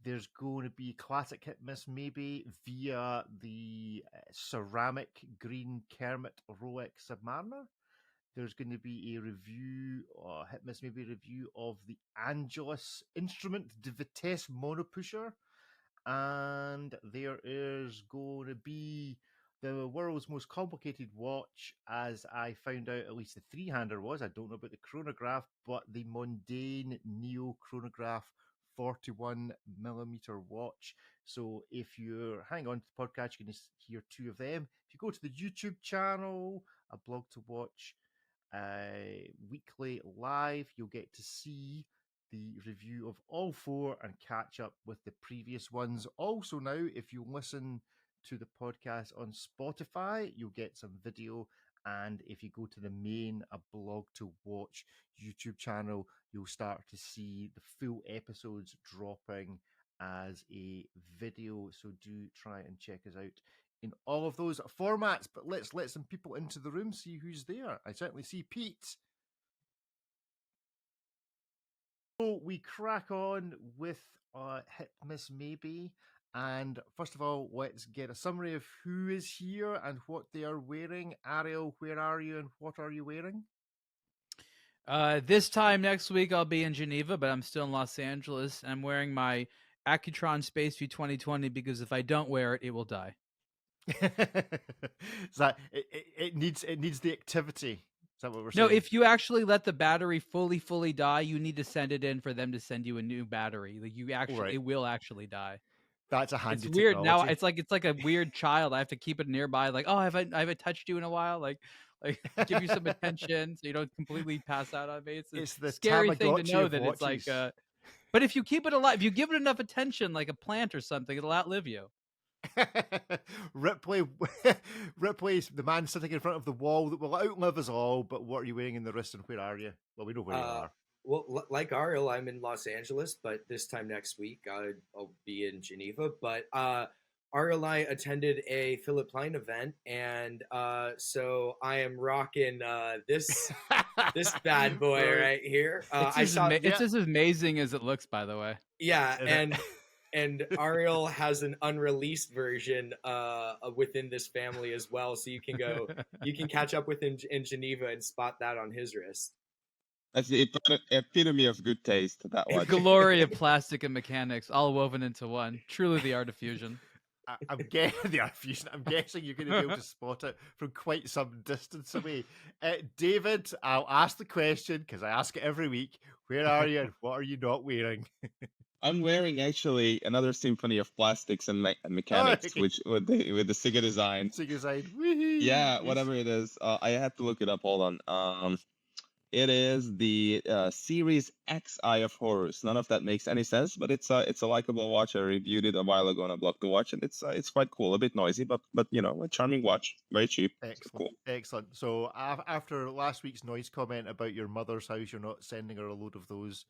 There's going to be Classic Hit Miss Maybe via the ceramic green Kermit Rolex Submariner. There's going to be a review, Hit Miss Maybe review of the Angelus Instrument de Vitesse Monopusher. And there is going to be the world's most complicated watch, as I found out, at least the three-hander was. I don't know about the chronograph, but the Mundane Neo Chronograph 41mm watch. So if you hang on to the podcast, you're going to hear 2 of them. If you go to the YouTube channel, aBlogtoWatch weekly live, you'll get to see the review of all 4 and catch up with the previous ones. Also now, if you listen to the podcast on Spotify, you'll get some video, and if you go to the main aBlogtoWatch YouTube channel, you'll start to see the full episodes dropping as a video. So do try and check us out in all of those formats. But let's let some people into the room, see who's there. I certainly see Pete. So we crack on with Hit Miss Maybe. And first of all, let's get a summary of who is here and what they are wearing. Ariel, where are you and what are you wearing? This time next week, I'll be in Geneva, but I'm still in Los Angeles. I'm wearing my Accutron Space View 2020 because if I don't wear it, it will die. Is that it needs the activity? Is that what we're saying? No, if you actually let the battery fully die, you need to send it in for them to send you a new battery. Like it will actually die. That's a handy. It's weird technology. now. It's like a weird child. I have to keep it nearby. Like, oh, I haven't touched you in a while. Like give you some attention so you don't completely pass out on me. It's the scary thing to know that it's like. But if you keep it alive, if you give it enough attention, like a plant or something, it'll outlive you. Ripley's the man sitting in front of the wall that will outlive us all. But what are you wearing in the wrist and where are you? Well, we know where you are. Well, like Ariel, I'm in Los Angeles, but this time next week I'll be in Geneva. But Ariel and I attended a Philip Plein event, and so I am rocking this bad boy right here. It's as amazing as it looks, by the way. Yeah, and Ariel has an unreleased version within this family as well, so you can catch up with him in Geneva and spot that on his wrist. That's the epitome of good taste. That watch. Glory of plastic and mechanics, all woven into one. Truly the art of fusion. I'm guessing they are fusion. I'm guessing you're going to be able to spot it from quite some distance away. David, I'll ask the question because I ask it every week. Where are you and what are you not wearing? I'm wearing actually another symphony of plastics and mechanics, okay. which with the Sega design. Sega side. Woohoo! Yeah, whatever it is. I have to look it up. Hold on. It is the Series XI of Horus. None of that makes any sense, but it's a likable watch. I reviewed it a while ago on aBlogtoWatch, and it's quite cool. A bit noisy, but a charming watch. Very cheap. Excellent, so cool. Excellent. So after last week's noise comment about your mother's house, you're not sending her a load of those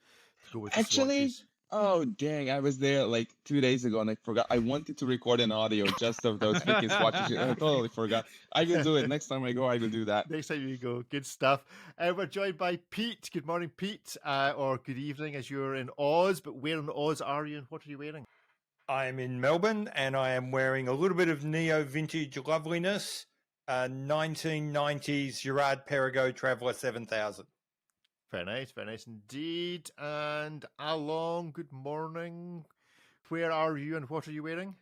to go with the Actually, swatches? oh dang! I was there like 2 days ago, and I forgot. I wanted to record an audio just of those freaking swatches. I totally forgot. I will do it next time I go. I will do that. Next time you go. Good stuff. We're joined by Pete. Good morning, Pete, or good evening as you're in Oz. But where in Oz are you, and what are you wearing? I am in Melbourne, and I am wearing a little bit of neo vintage loveliness. 1990s Gerard Perregaux Traveller 7000. Very nice indeed. And Along, good morning. Where are you and what are you wearing?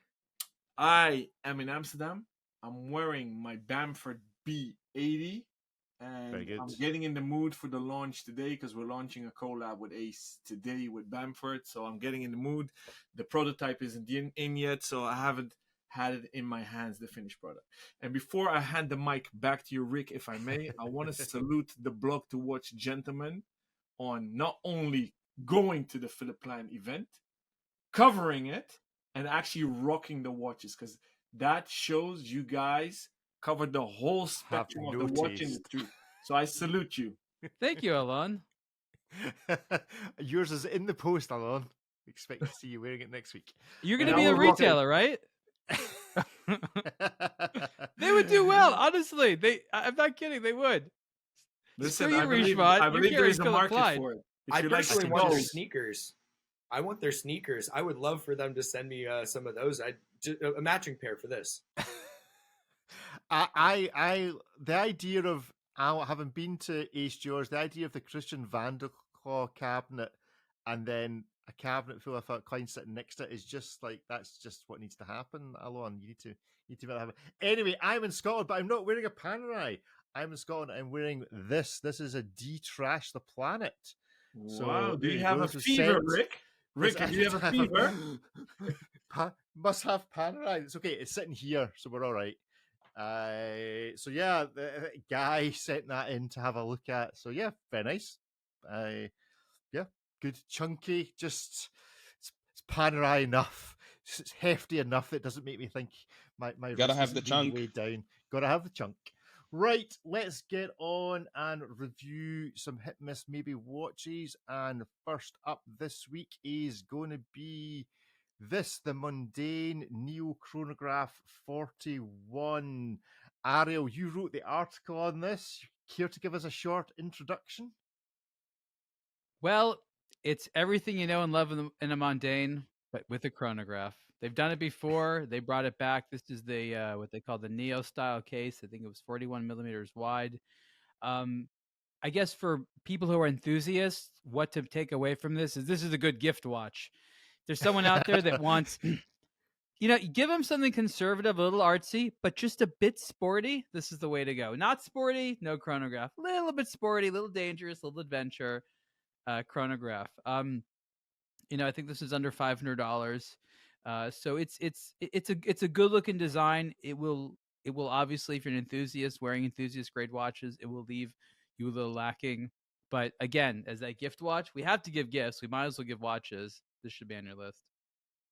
I am in Amsterdam. I'm wearing my Bamford B80, and I'm getting in the mood for the launch today because we're launching a collab with Ace today with Bamford. So I'm getting in the mood. The prototype isn't in yet, so I haven't had it in my hands, the finished product. And before I hand the mic back to you, Rick, if I may, I want to salute the aBlogtoWatch gentlemen on not only going to the Philip Klein event, covering it, and actually rocking the watches, because that shows you guys covered the whole spectrum of the watch industry. So I salute you. Thank you, Alon. Yours is in the post, Alon. Expect to see you wearing it next week. You're going to be a retailer, right? They would do well, honestly. I'm not kidding. They would. Listen, I believe there is a market for it. I personally want their sneakers. I want their sneakers. I would love for them to send me some of those. A matching pair for this. The idea of having been to Ace George, the idea of the Christian Vanderclaw cabinet and then a cabinet full of coins sitting next to it is just like, that's just what needs to happen. Alon, you need to make that happen. Anyway, I'm in Scotland, but I'm not wearing a Panerai. I'm in Scotland. I'm wearing this. This is a D-Trash the Planet. Wow, So do you have a fever, Rick? Rick, do you have a fever? Must have Panerai. It's okay. It's sitting here, so we're all right. So yeah, the guy sent that in to have a look at. So yeah, very nice. Yeah, good chunky. Just it's Panerai enough. It's hefty enough that it doesn't make me think my gotta have the chunk way down. Gotta have the chunk. Right, let's get on and review some hit miss maybe watches. And first up this week is going to be the Mundane Neo Chronograph 41. Ariel, you wrote the article on this. Care to give us a short introduction? Well, it's everything you know and love in a Mundane, but with a chronograph. They've done it before. They brought it back. This is the what they call the Neo style case. I think it was 41 millimeters wide. I guess for people who are enthusiasts, what to take away from this is a good gift watch. There's someone out there that wants, give them something conservative, a little artsy, but just a bit sporty. This is the way to go. Not sporty, no chronograph. A little bit sporty, a little dangerous, a little adventure, chronograph. I think this is under $500. So it's a good looking design. It will obviously, if you're an enthusiast wearing enthusiast grade watches, it will leave you a little lacking. But again, as a gift watch, we have to give gifts. We might as well give watches. This should be on your list.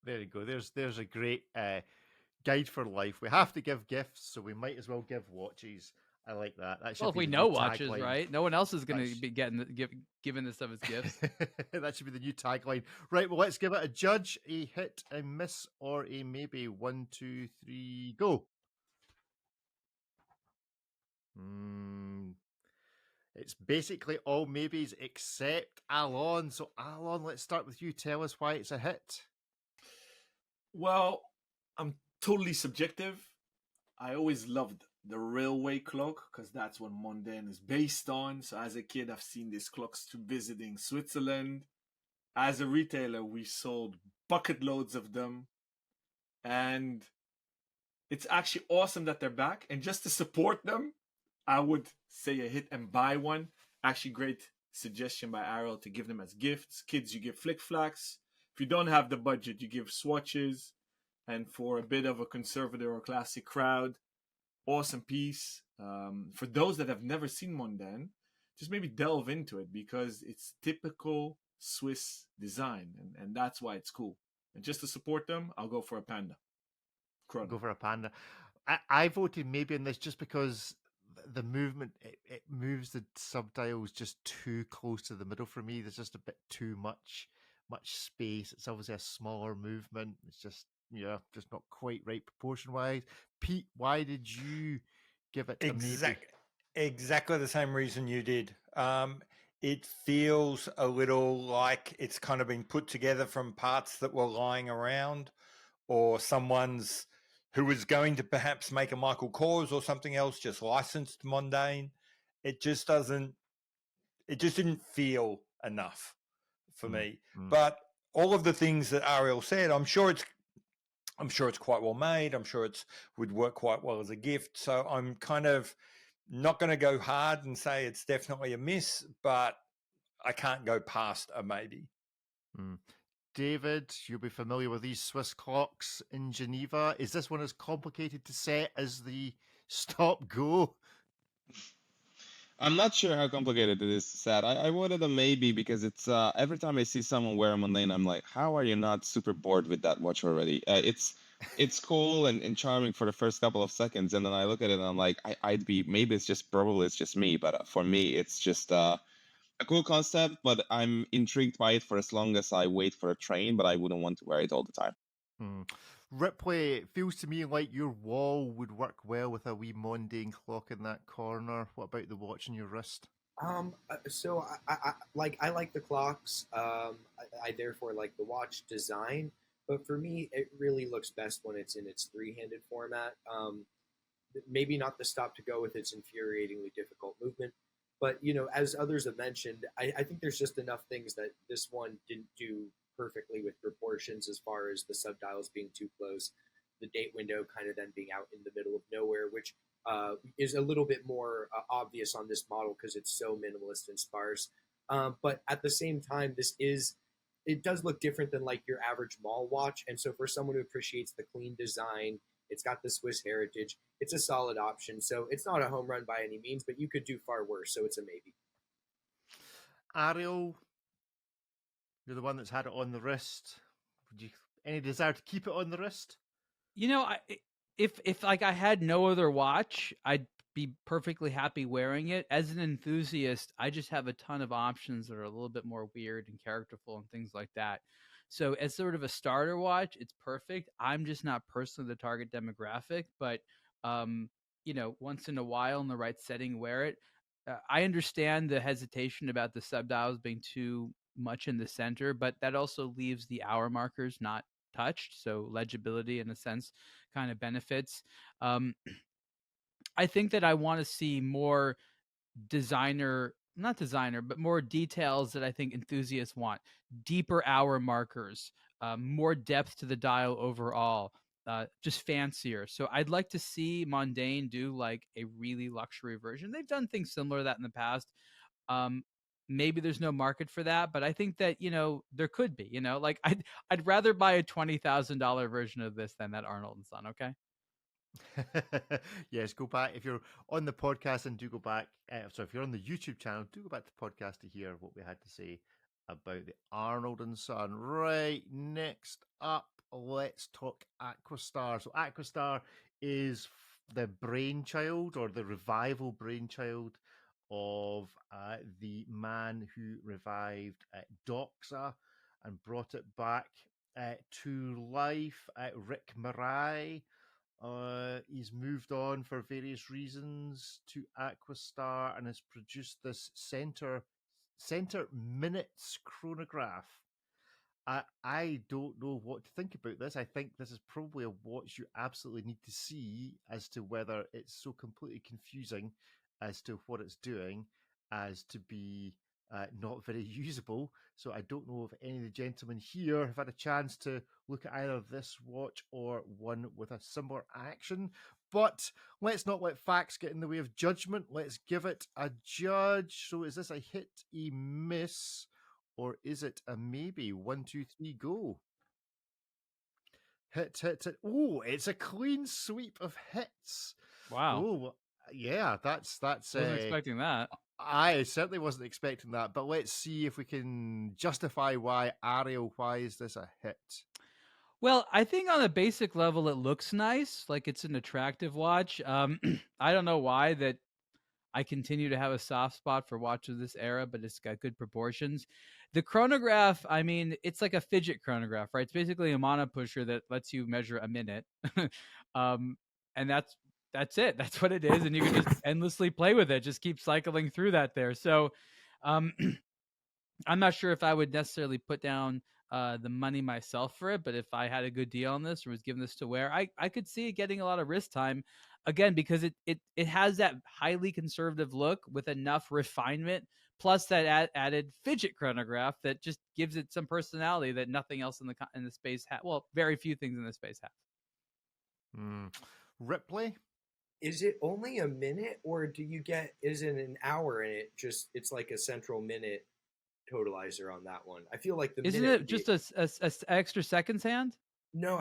There you go. There's a great guide for life. We have to give gifts, so we might as well give watches. I like that. Well, if we know watches, right? No one else is going to be giving this stuff as gifts. That should be the new tagline. Right, well, let's give it a judge, a hit, a miss, or a maybe. 1, 2, 3, go. It's basically all maybes except Alon. So, Alon, let's start with you. Tell us why it's a hit. Well, I'm totally subjective. I always loved the railway clock because that's what Mundane is based on. So as a kid, I've seen these clocks to visiting Switzerland. As a retailer, we sold bucket loads of them. And it's actually awesome that they're back. And just to support them, I would say a hit and buy one. Actually, great suggestion by Ariel to give them as gifts. Kids, you give flick flacks. If you don't have the budget, you give swatches. And for a bit of a conservative or classic crowd, awesome piece. For those that have never seen one, then just maybe delve into it because it's typical Swiss design, and that's why it's cool. And just to support them, I'll go for a panda. Chrono. Go for a panda. I voted maybe in this just because the movement, it moves the subdials just too close to the middle for me. There's just a bit too much space. It's obviously a smaller movement. It's just just not quite right proportion wise. Pete, why did you give it a maybe? Exactly the same reason you did. It feels a little like it's kind of been put together from parts that were lying around, or someone's who was going to perhaps make a Michael Kors or something else, just licensed Mondane. It just didn't feel enough for me. But all of the things that Ariel said, I'm sure it's quite well made. I'm sure it would work quite well as a gift. So I'm kind of not going to go hard and say it's definitely a miss, but I can't go past a maybe. David, you'll be familiar with these Swiss clocks in Geneva. Is this one as complicated to set as the stop-go? I'm not sure how complicated it is to set. I wanted a maybe because it's every time I see someone wear a Mondane, I'm like, how are you not super bored with that watch already? It's cool and charming for the first couple of seconds, and then I look at it and I'm like, I'd be, maybe it's just me, but for me, it's just a cool concept, but I'm intrigued by it for as long as I wait for a train, but I wouldn't want to wear it all the time. Ripley, it feels to me like your wall would work well with a wee Mondane clock in that corner. What about the watch on your wrist? So I like the clocks. I therefore like the watch design, but for me, it really looks best when it's in its three-handed format. Maybe not the stop to go with its infuriatingly difficult movement, but as others have mentioned, I think there's just enough things that this one didn't do perfectly with proportions, as far as the subdials being too close, the date window kind of then being out in the middle of nowhere, which is a little bit more obvious on this model because it's so minimalist and sparse. But at the same time, it does look different than like your average mall watch. And so for someone who appreciates the clean design, it's got the Swiss heritage, it's a solid option. So it's not a home run by any means, but you could do far worse. So it's a maybe. Ariel, you're the one that's had it on the wrist. Would you any desire to keep it on the wrist? If like I had no other watch, I'd be perfectly happy wearing it. As an enthusiast, I just have a ton of options that are a little bit more weird and characterful and things like that. So as sort of a starter watch, it's perfect. I'm just not personally the target demographic, but once in a while in the right setting, wear it. I understand the hesitation about the subdials being too much in the center, but that also leaves the hour markers not touched, so legibility in a sense kind of benefits. I think that I want to see more not designer, but more details that I think enthusiasts want. Deeper hour markers, more depth to the dial overall, just fancier. So I'd like to see Mondane do like a really luxury version. They've done things similar to that in the past. Maybe there's no market for that, but I think that there could be. Like I'd rather buy a $20,000 version of this than that Arnold and Son. Okay. Yes, go back if you're on the podcast, and do go back. So if you're on the YouTube channel, do go back to the podcast to hear what we had to say about the Arnold and Son. Right, next up, let's talk Aquastar. So Aquastar is the brainchild, or the revival brainchild, of the man who revived Doxa and brought it back to life, Rick Marai. He's moved on for various reasons to Aquastar and has produced this center minutes chronograph. I don't know what to think about this. I think this is probably a watch you absolutely need to see as to whether it's so completely confusing as to what it's doing as to be not very usable. So I don't know if any of the gentlemen here have had a chance to look at either this watch or one with a similar action. But let's not let facts get in the way of judgment. Let's give it a judge. So is this a hit, a miss, or is it a maybe? 1, 2, 3, go. Hit, hit, hit. Oh, it's a clean sweep of hits. Wow. Oh, yeah, that's. Wasn't expecting that. I certainly wasn't expecting that, but let's see if we can justify why. Ariel, why is this a hit? Well, I think on a basic level, it looks nice. Like it's an attractive watch. I don't know why that I continue to have a soft spot for watches of this era, but it's got good proportions. The chronograph, I mean, it's like a fidget chronograph, right? It's basically a mono pusher that lets you measure a minute. And that's it. That's what it is. And you can just endlessly play with it. Just keep cycling through that there. So I'm not sure if I would necessarily put down the money myself for it, but if I had a good deal on this or was given this to wear, I could see it getting a lot of wrist time. Again, because it has that highly conservative look with enough refinement, plus that added fidget chronograph that just gives it some personality that nothing else in the space has. Well, very few things in the space have. Ripley? Is it only a minute, or is it an hour and it's like a central minute totalizer on that one? I feel like isn't it just a extra seconds hand? No,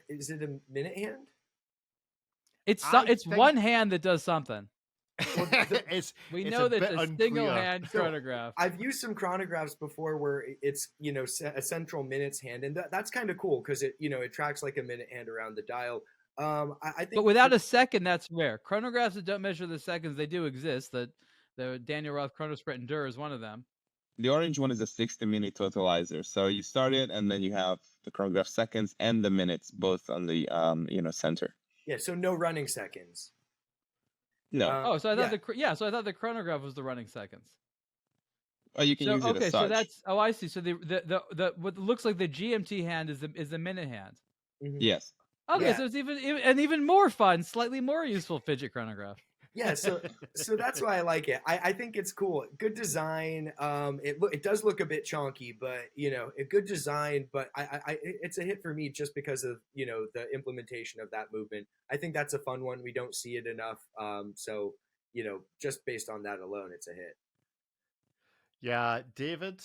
is it a minute hand? It's one hand that does something. We know that it's a single hand chronograph. I've used some chronographs before where it's a central minutes hand, and that's kind of cool because it tracks like a minute hand around the dial. I think, but without a second, that's rare. Chronographs that don't measure the seconds, they do exist. The Daniel Roth Chronosprint Endure is one of them. The orange one is a 60-minute totalizer. So you start it, and then you have the chronograph seconds and the minutes both on the center. Yeah, so no running seconds. No. So I thought so I thought the chronograph was the running seconds. Oh, you can use it as such. So that's I see. So the what looks like the GMT hand is the minute hand. Mm-hmm. Yes. Okay, so it's even more fun, slightly more useful fidget chronograph. Yeah, so that's why I like it. I think it's cool. Good design. It does look a bit chonky, but a good design. But it's a hit for me just because of the implementation of that movement. I think that's a fun one. We don't see it enough. So just based on that alone, it's a hit. Yeah, David.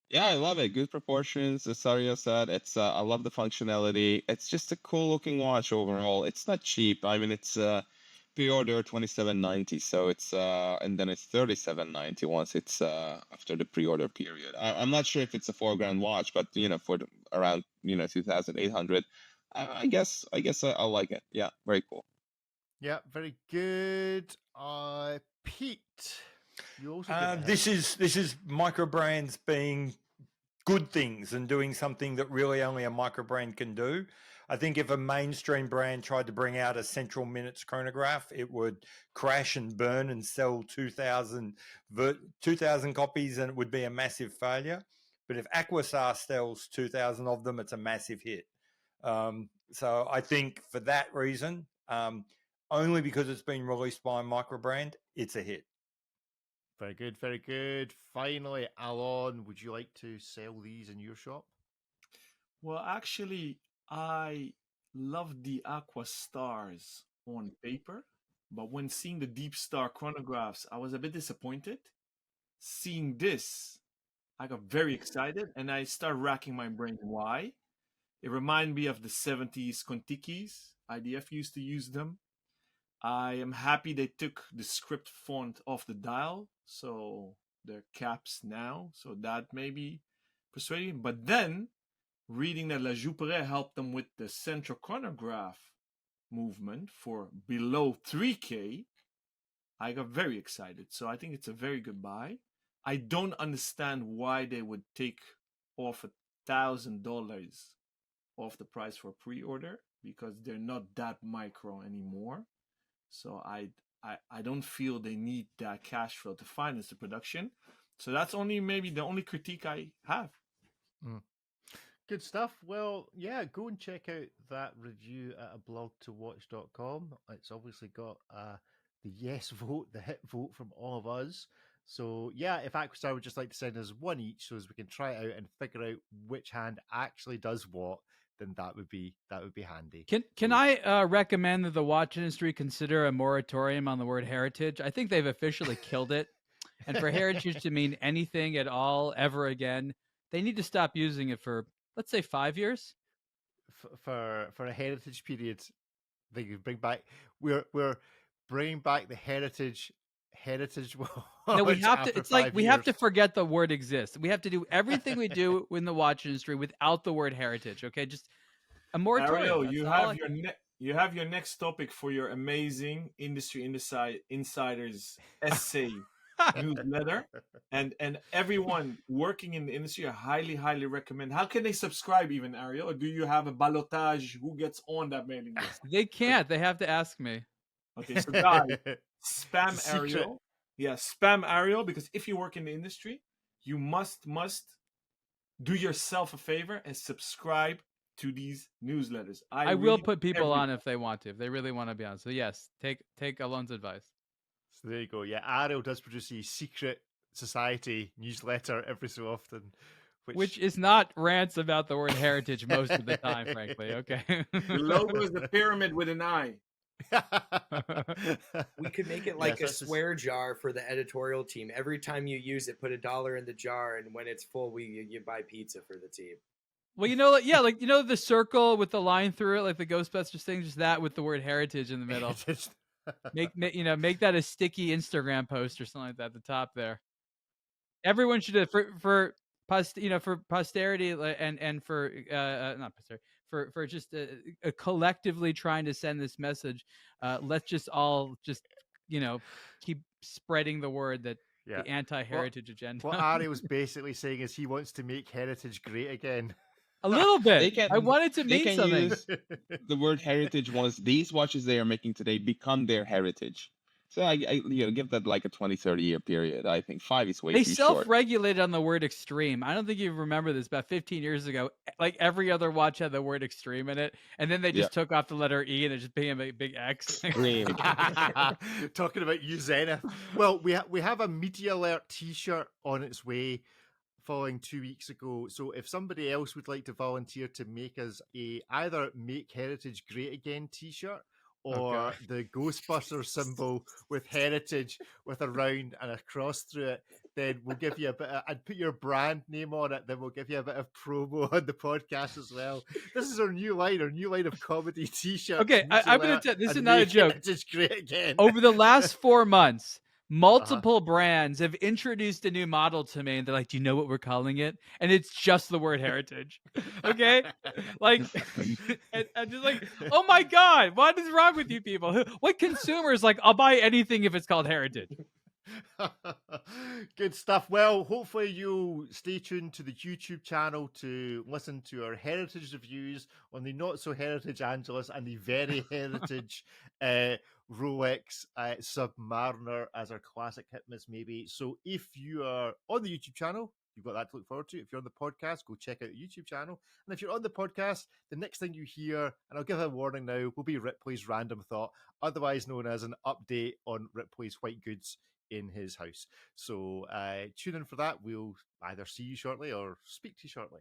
Yeah, I love it. Good proportions, as Saria said. It's I love the functionality. It's just a cool looking watch overall. It's not cheap. I mean, it's pre-order $27.90, so it's and then it's $37.90 once it's after the pre-order period. I'm not sure if it's a $4,000 watch, but for around $2,800, I guess I like it. Yeah, very cool. Yeah, very good. Pete. This is micro brands being good things and doing something that really only a micro brand can do. I think if a mainstream brand tried to bring out a central minutes chronograph, it would crash and burn and sell 2,000 copies, and it would be a massive failure. But if Aquasar sells 2,000 of them, it's a massive hit. So I think for that reason, only because it's been released by a micro brand, it's a hit. Very good, very good. Finally, Alon, would you like to sell these in your shop? Well, actually, I love the Aqua Stars on paper, but when seeing the Deep Star chronographs, I was a bit disappointed. Seeing this, I got very excited, and I started racking my brain why. It reminded me of the 70s Contikis. IDF used to use them. I am happy they took the script font off the dial, so they're caps now, so that may be persuading. But then, reading that La Jouperet helped them with the central chronograph movement for below 3K, I got very excited. So I think it's a very good buy. I don't understand why they would take off $1,000 off the price for pre-order, because they're not that micro anymore. So I don't feel they need that cash flow to finance the production. So that's maybe the only critique I have. Good stuff. Well, yeah, go and check out that review at aBlogtoWatch.com. It's obviously got the yes vote, the hit vote from all of us. So yeah, if Aquastar would just like to send us one each, so as we can try it out and figure out which hand actually does what, then that would be handy. Can I recommend that the watch industry consider a moratorium on the word heritage? I think they've officially killed it, and for heritage to mean anything at all ever again, they need to stop using it for, let's say, 5 years. For a heritage period, they could bring back. We're bringing back the heritage. No, we have to. It's like we have to years. forget the word exists. We have to do everything we do in the watch industry without the word heritage. Okay, just a moratorium. Ariel, you have your next topic for your amazing industry insiders essay newsletter, and everyone working in the industry, I highly recommend. How can they subscribe, even, Ariel? Or do you have a ballotage who gets on that mailing list? They can't. They have to ask me. Okay, so guys, spam Ariel. Yeah, spam Ariel, because if you work in the industry, you must do yourself a favor and subscribe to these newsletters. I will put people on if they want to, if they really want to be on. So yes, take Alon's advice. So there you go. Yeah, Ariel does produce a secret society newsletter every so often, which is not rants about the word heritage most of the time, frankly. Okay. The logo is the pyramid with an eye. We could make it like a swear jar for the editorial team. Every time you use it, put $1 in the jar, and when it's full, you buy pizza for the team. Well, the circle with the line through it, like the Ghostbusters thing, just that with the word heritage in the middle. Make that a sticky Instagram post or something like that at the top there. Everyone should do it for posterity and for not posterity, for just collectively trying to send this message. Let's just all keep spreading the word that the anti-heritage agenda. What Ari was basically saying is he wants to make heritage great again. A little bit. I wanted to mean something. Use the word heritage once these watches they are making today become their heritage. So I give that like a 20-30 year period. I think 5 is way too short. They self-regulated on the word extreme. I don't think you remember this. About 15 years ago, like every other watch had the word extreme in it, and then they just took off the letter E and it just became a big X. Talking about Zenith. Well, we have a Media Alert T-shirt on its way, following 2 weeks ago. So if somebody else would like to volunteer to make us either Make Heritage Great Again T-shirt, or the Ghostbuster symbol with heritage with a round and a cross through it, then we'll give you a bit and put your brand name on it, then we'll give you a bit of promo on the podcast as well. This is our new line of comedy T-shirts. Okay, I'm going to tell this is not a joke. Heritage Great Again. Over the last 4 months, multiple brands have introduced a new model to me, and they're like, "Do you know what we're calling it?" And it's just the word heritage. Okay, like, and just like, "Oh my god, what is wrong with you people? What consumers like? I'll buy anything if it's called heritage." Good stuff. Well, hopefully you'll stay tuned to the YouTube channel to listen to our heritage reviews on the not so heritage Angelus and the very heritage Rolex Submariner as our classic hit miss maybe. So if you are on the YouTube channel, you've got that to look forward to. If you're on the podcast, go check out the YouTube channel. And if you're on the podcast, the next thing you hear, and I'll give a warning now, will be Ripley's random thought, otherwise known as an update on Ripley's white goods in his house. So tune in for that. We'll either see you shortly or speak to you shortly.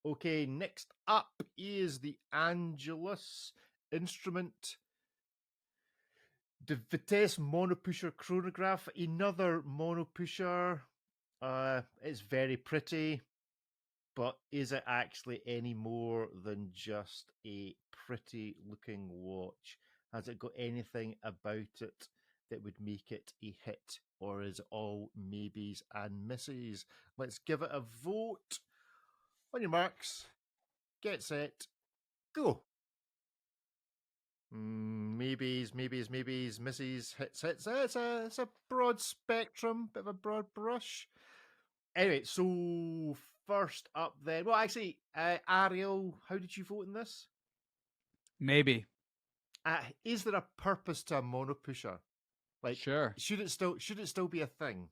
Okay, next up is the Angelus instrument. The Vitesse monopusher chronograph, another monopusher. It's very pretty, but is it actually any more than just a pretty looking watch? Has it got anything about it that would make it a hit, or is it all maybes and misses? Let's give it a vote. On your marks, get set, go. Maybes, misses, hits. It's a broad spectrum, bit of a broad brush. Anyway, so first up then. Well, actually, Ariel, how did you vote in this? Maybe. Is there a purpose to a monopusher? Like, sure. Should it still be a thing?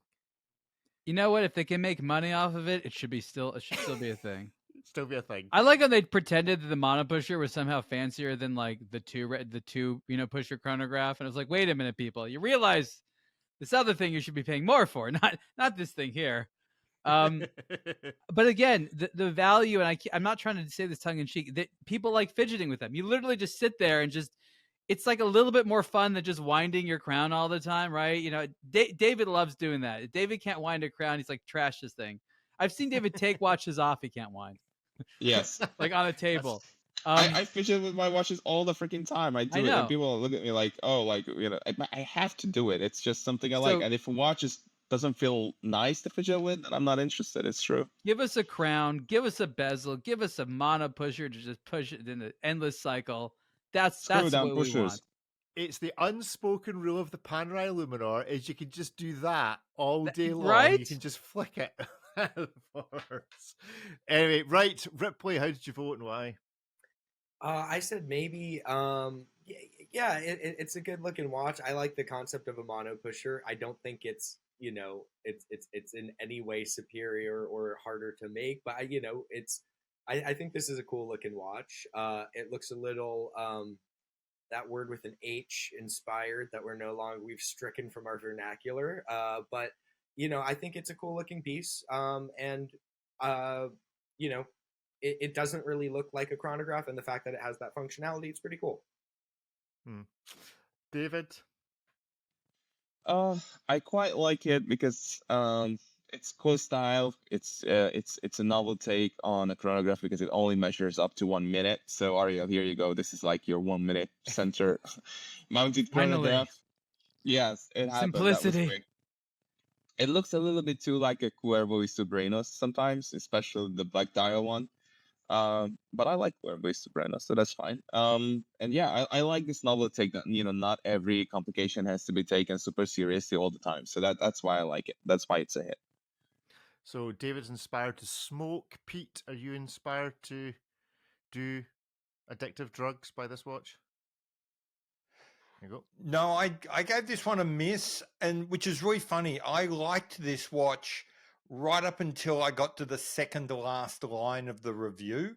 You know what? If they can make money off of it, it should still be a thing. Still be a thing. I like how they pretended that the monopusher was somehow fancier than like the two pusher chronograph, and I was like, wait a minute, people, you realize This other thing you should be paying more for, not this thing here. But again, the value, and I'm not trying to say this tongue in cheek, that people like fidgeting with them. You literally just sit there and just, it's like a little bit more fun than just winding your crown all the time, right? You know, David loves doing that. If David can't wind a crown, he's like, trash this thing. I've seen David take watches off he can't wind. Yes. Like on a table. I fidget with my watches all the freaking time. I do it, know. and people look at me like, "Oh, like I have to do it. It's just something I like." And if a watch doesn't feel nice to fidget with, then I'm not interested. It's true. Give us a crown, give us a bezel, give us a mono pusher to just push it in an endless cycle. That's what we want. It's the unspoken rule of the Panerai Luminar is you can just do that all day long. Right? You can just flick it. Anyway, right, Ripley, how did you vote and why? I said maybe. It's a good looking watch. I like the concept of a mono pusher. I don't think it's it's in any way superior or harder to make, but I think this is a cool looking watch. It looks a little that word with an H inspired that we've stricken from our vernacular. But I think it's a cool looking piece. It doesn't really look like a chronograph, and the fact that it has that functionality, it's pretty cool. David? I quite like it because it's cool style. It's a novel take on a chronograph because it only measures up to 1 minute. So Ariel, here you go. This is like your 1 minute center mounted chronograph. Yes, it happened. Simplicity. It looks a little bit too like a Cuervo y Sobrenos sometimes, especially the black dial one. But I like Cuervo y Sobrenos, so that's fine. And yeah, I like this novel take that not every complication has to be taken super seriously all the time. So that's why I like it. That's why it's a hit. So David's inspired to smoke. Pete, are you inspired to do addictive drugs by this watch? There you go. No, I gave this one a miss, and which is really funny. I liked this watch right up until I got to the second to last line of the review.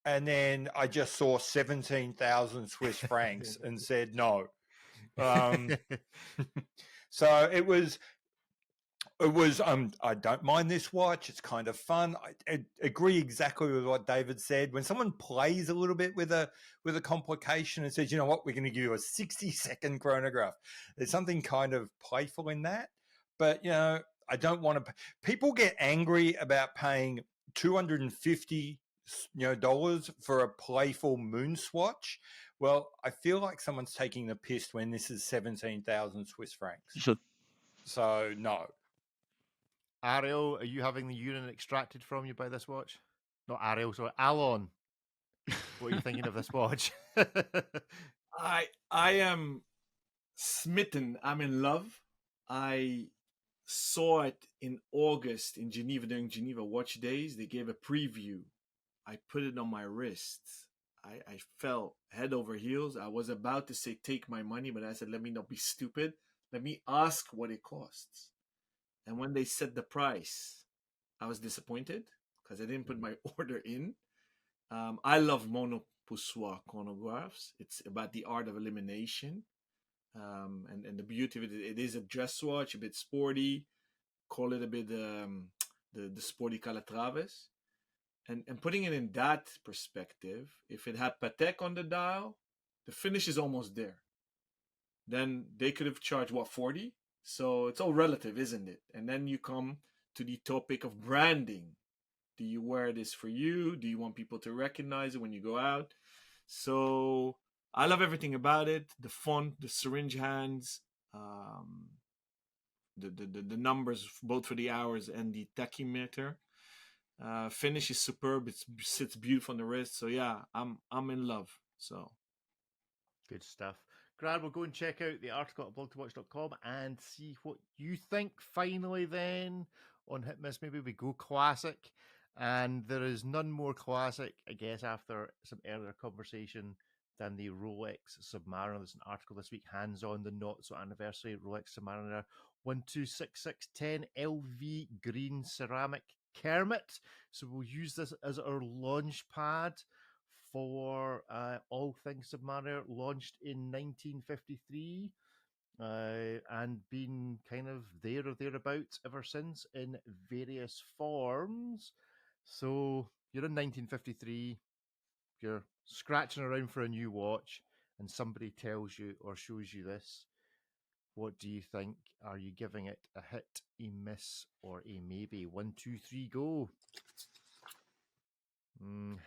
And then I just saw 17,000 Swiss francs and said no. So it was, I don't mind this watch. It's kind of fun. I agree exactly with what David said. When someone plays a little bit with a complication and says, you know what, we're going to give you a 60-second chronograph. There's something kind of playful in that. But, I don't want to. People get angry about paying $250 for a playful moon swatch. Well, I feel like someone's taking the piss when this is 17,000 Swiss francs. So no. Ariel, are you having the urine extracted from you by this watch? Not Ariel, sorry, Alon. What are you thinking of this watch? I am smitten. I'm in love. I saw it in August in Geneva during Geneva Watch Days. They gave a preview. I put it on my wrist. I fell head over heels. I was about to say take my money, but I said, let me not be stupid. Let me ask what it costs. And when they said the price, I was disappointed because I didn't put my order in. I love monopoussoir chronographs. It's about the art of elimination. And the beauty of it is a dress watch, a bit sporty, call it a bit the sporty Calatraves. And putting it in that perspective, if it had Patek on the dial, the finish is almost there. Then they could have charged, 40? So it's all relative, isn't it? And then you come to the topic of branding. Do you wear this for you? Do you want people to recognize it when you go out? So I love everything about it. The font, the syringe hands, the numbers both for the hours and the tachymeter. Finish is superb. It sits beautiful on the wrist. So yeah, I'm in love. So good stuff. Grad, we'll go and check out the article at aBlogtoWatch.com and see what you think. Finally, then on Hit Miss, maybe we go classic, and there is none more classic, I guess, after some earlier conversation than the Rolex Submariner. There's an article this week, hands on the not so anniversary Rolex Submariner 126610 LV green ceramic Kermit. So we'll use this as our launch pad for all things Submariner, launched in 1953. and been kind of there or thereabouts ever since in various forms. So you're in 1953, you're scratching around for a new watch, and somebody tells you or shows you this. What do you think? Are you giving it a hit, a miss, or a maybe? 1, 2, 3, go.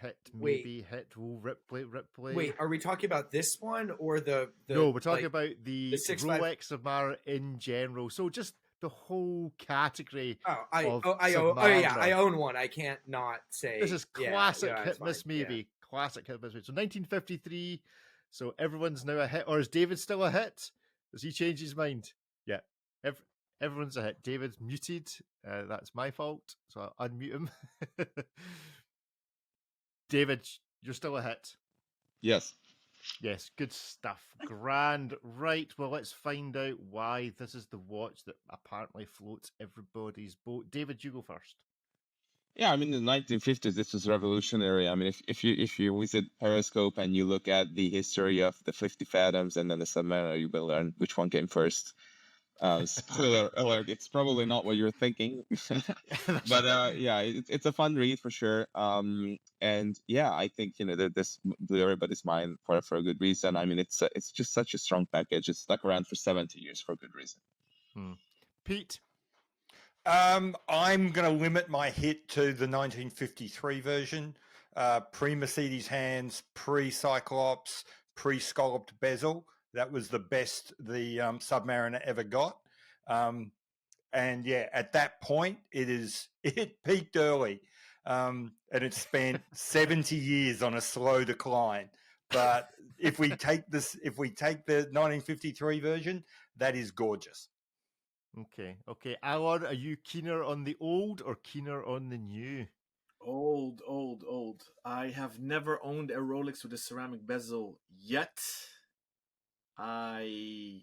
Hit, maybe, hit. Oh, Ripley. Wait, are we talking about this one or the No, we're talking about the 6.5 Rolex Submariner in general. So just the whole category. I own one. I can't not say This is classic yeah, hit miss maybe. Yeah. Classic hit miss maybe. So 1953. So everyone's now a hit, or is David still a hit? Does he change his mind? Yeah, everyone's a hit. David's muted. That's my fault. So I'll unmute him. David, you're still a hit. Yes. Yes, good stuff. Grand. Right, well, let's find out why this is the watch that apparently floats everybody's boat. David, you go first. Yeah, I mean, in the 1950s, this was revolutionary. I mean, if you visit Periscope and you look at the history of the 50 Fathoms and then the Submariner, you will learn which one came first. Spoiler alert, it's probably not what you're thinking. But yeah, it's a fun read for sure. And yeah, I think, that this blew everybody's mind for a good reason. I mean, it's just such a strong package. It's stuck around for 70 years for a good reason. Pete? I'm going to limit my hit to the 1953 version. Pre-Mercedes hands, pre-Cyclops, pre-scalloped bezel. That was the best the Submariner ever got. And yeah, at that point, it peaked early. And it spent 70 years on a slow decline. But if we take the 1953 version, that is gorgeous. Okay. Alon, are you keener on the old or keener on the new? Old. I have never owned a Rolex with a ceramic bezel yet. I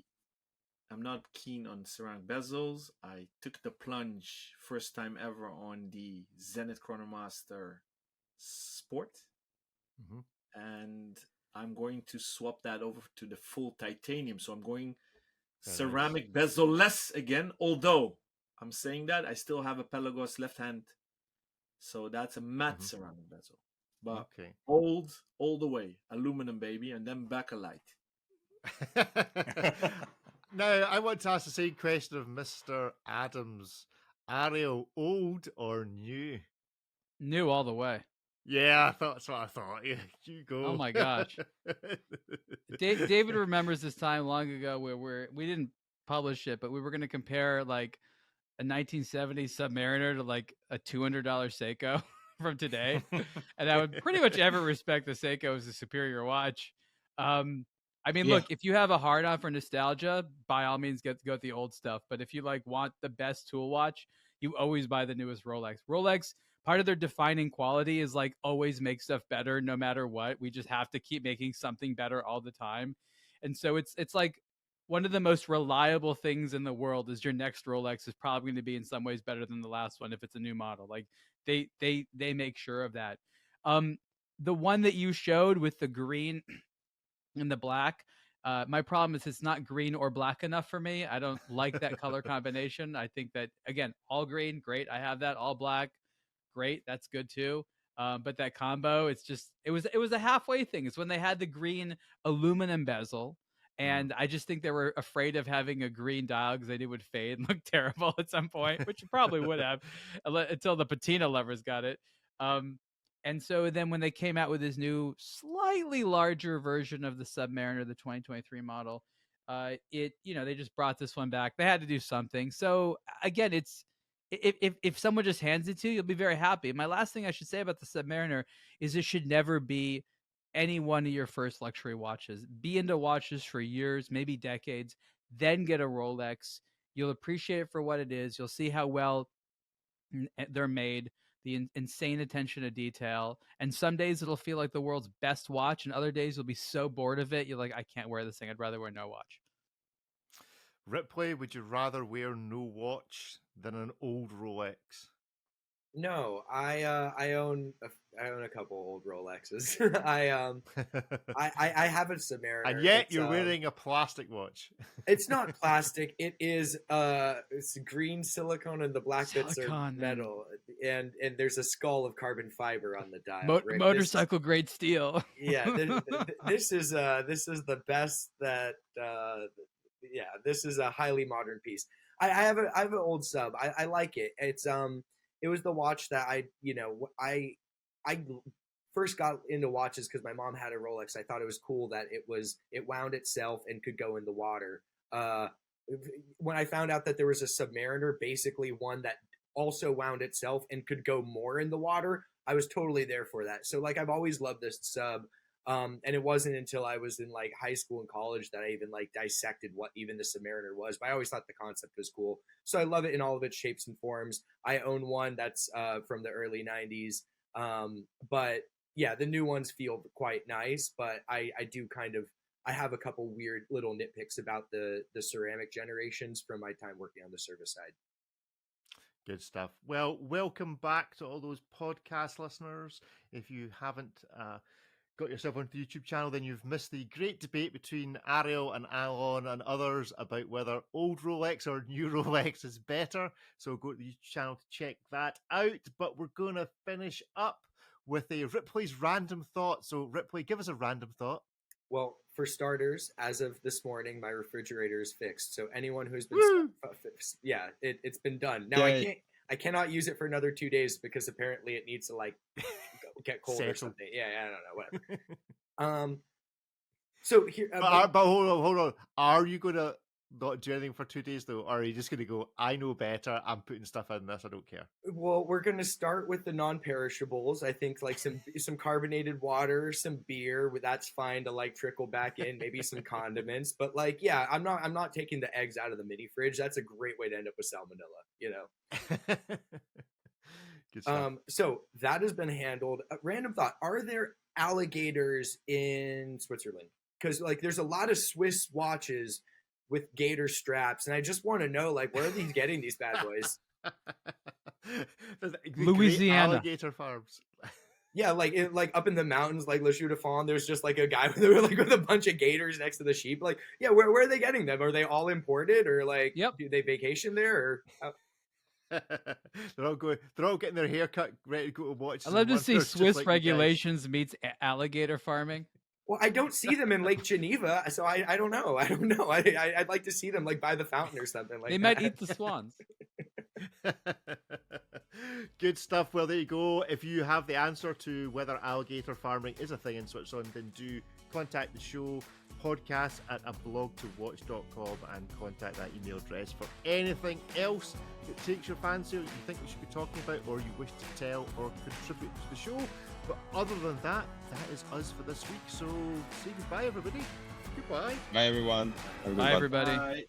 am not keen on ceramic bezels. I took the plunge first time ever on the Zenith Chronomaster Sport. And I'm going to swap that over to the full titanium. So I'm going ceramic bezel less again, although I'm saying that I still have a Pelagos left hand, so that's a matte ceramic bezel, but old all the way, aluminum baby, and then bakelite. Now I want to ask the same question of Mr. Adams. Ariel, old or new? New all the way. Yeah, that's what I thought. Yeah, you go. Oh my gosh. David remembers this time long ago where we didn't publish it, but we were going to compare like a 1970s Submariner to like a $200 Seiko from today. And I would pretty much ever respect the Seiko as a superior watch. I mean, look, if you have a hard on for nostalgia, by all means go with the old stuff. But if you like want the best tool watch, you always buy the newest Rolex. Rolex, part of their defining quality is like always make stuff better no matter what. We just have to keep making something better all the time. And so it's like one of the most reliable things in the world is your next Rolex is probably going to be in some ways better than the last one if it's a new model. Like they make sure of that. The one that you showed with the green and the black, my problem is it's not green or black enough for me. I don't like that color combination. I think that, again, all green, great. I have that. All black, great. That's good too. But that combo, it was a halfway thing. It's when they had the green aluminum bezel. And I just think they were afraid of having a green dial because they knew it would fade and look terrible at some point, which it probably would have until the patina lovers got it. And so then when they came out with this new, slightly larger version of the Submariner, the 2023 model, they just brought this one back. They had to do something. So again, if someone just hands it to you, you'll be very happy. My last thing I should say about the Submariner is it should never be any one of your first luxury watches. Be into watches for years, maybe decades, then get a Rolex. You'll appreciate it for what it is. You'll see how well they're made, the insane attention to detail. And some days it'll feel like the world's best watch, and other days you'll be so bored of it, you're like, I can't wear this thing. I'd rather wear no watch. Ripley, would you rather wear no watch than an old Rolex? No, I own a couple old Rolexes. I have a Submariner. And yet you're wearing a plastic watch. It's not plastic. It is it's green silicone and the black bits are metal. And there's a skull of carbon fiber on the dial. Motorcycle grade steel. Yeah, this is the best that this is a highly modern piece. I have an old sub. I like it. It's it was the watch that I first got into watches because my mom had a Rolex. I thought it was cool that it wound itself and could go in the water. When I found out that there was a Submariner, basically one that also wound itself and could go more in the water, I was totally there for that. So like I've always loved this sub. And it wasn't until I was in like high school and college that I even like dissected what even the Submariner was. But I always thought the concept was cool. So I love it in all of its shapes and forms. I own one that's from the early 90s. But yeah, the new ones feel quite nice. But I have a couple weird little nitpicks about the ceramic generations from my time working on the service side. Good stuff. Well, welcome back to all those podcast listeners. If you haven't got yourself onto the YouTube channel, then you've missed the great debate between Ariel and Alon and others about whether old Rolex or new Rolex is better. So go to the YouTube channel to check that out. But we're going to finish up with a Ripley's random thought. So Ripley, give us a random thought. Well, for starters, as of this morning, my refrigerator is fixed. So anyone who's been, it's been done. Now I cannot use it for another 2 days because apparently it needs to like get cold or something. Yeah, I don't know, whatever. So here, but hold on. Are you gonna not do anything for 2 days though, or are you just gonna go? I know better. I'm putting stuff in this. I don't care. Well, we're gonna start with the non-perishables. I think like some carbonated water, some beer. That's fine to like trickle back in. Maybe some condiments. But like, yeah, I'm not taking the eggs out of the mini fridge. That's a great way to end up with salmonella. You know. So that has been handled. Random thought: are there alligators in Switzerland? Because like, there's a lot of Swiss watches with gator straps, and I just want to know, like, where are these getting these bad boys? Louisiana alligator farms. Yeah, like up in the mountains, like Le Chute de Fonds, there's just like a guy with a bunch of gators next to the sheep. Like, yeah, where are they getting them? Are they all imported, or like, do they vacation there, or? They're all getting their hair cut, ready to go to watch. I love to see Swiss regulations meets alligator farming. Well, I don't see them in Lake Geneva, so I don't know. I'd like to see them like by the fountain or something like that. They might eat the swans. Good stuff. Well, there you go. If you have the answer to whether alligator farming is a thing in Switzerland, then do contact the show, podcast at aBlogtoWatch.com, and contact that email address for anything else that takes your fancy, or you think we should be talking about, or you wish to tell or contribute to the show. But other than that, that is us for this week. So say goodbye, everybody. Goodbye. Bye, everyone. Bye, everybody. Bye.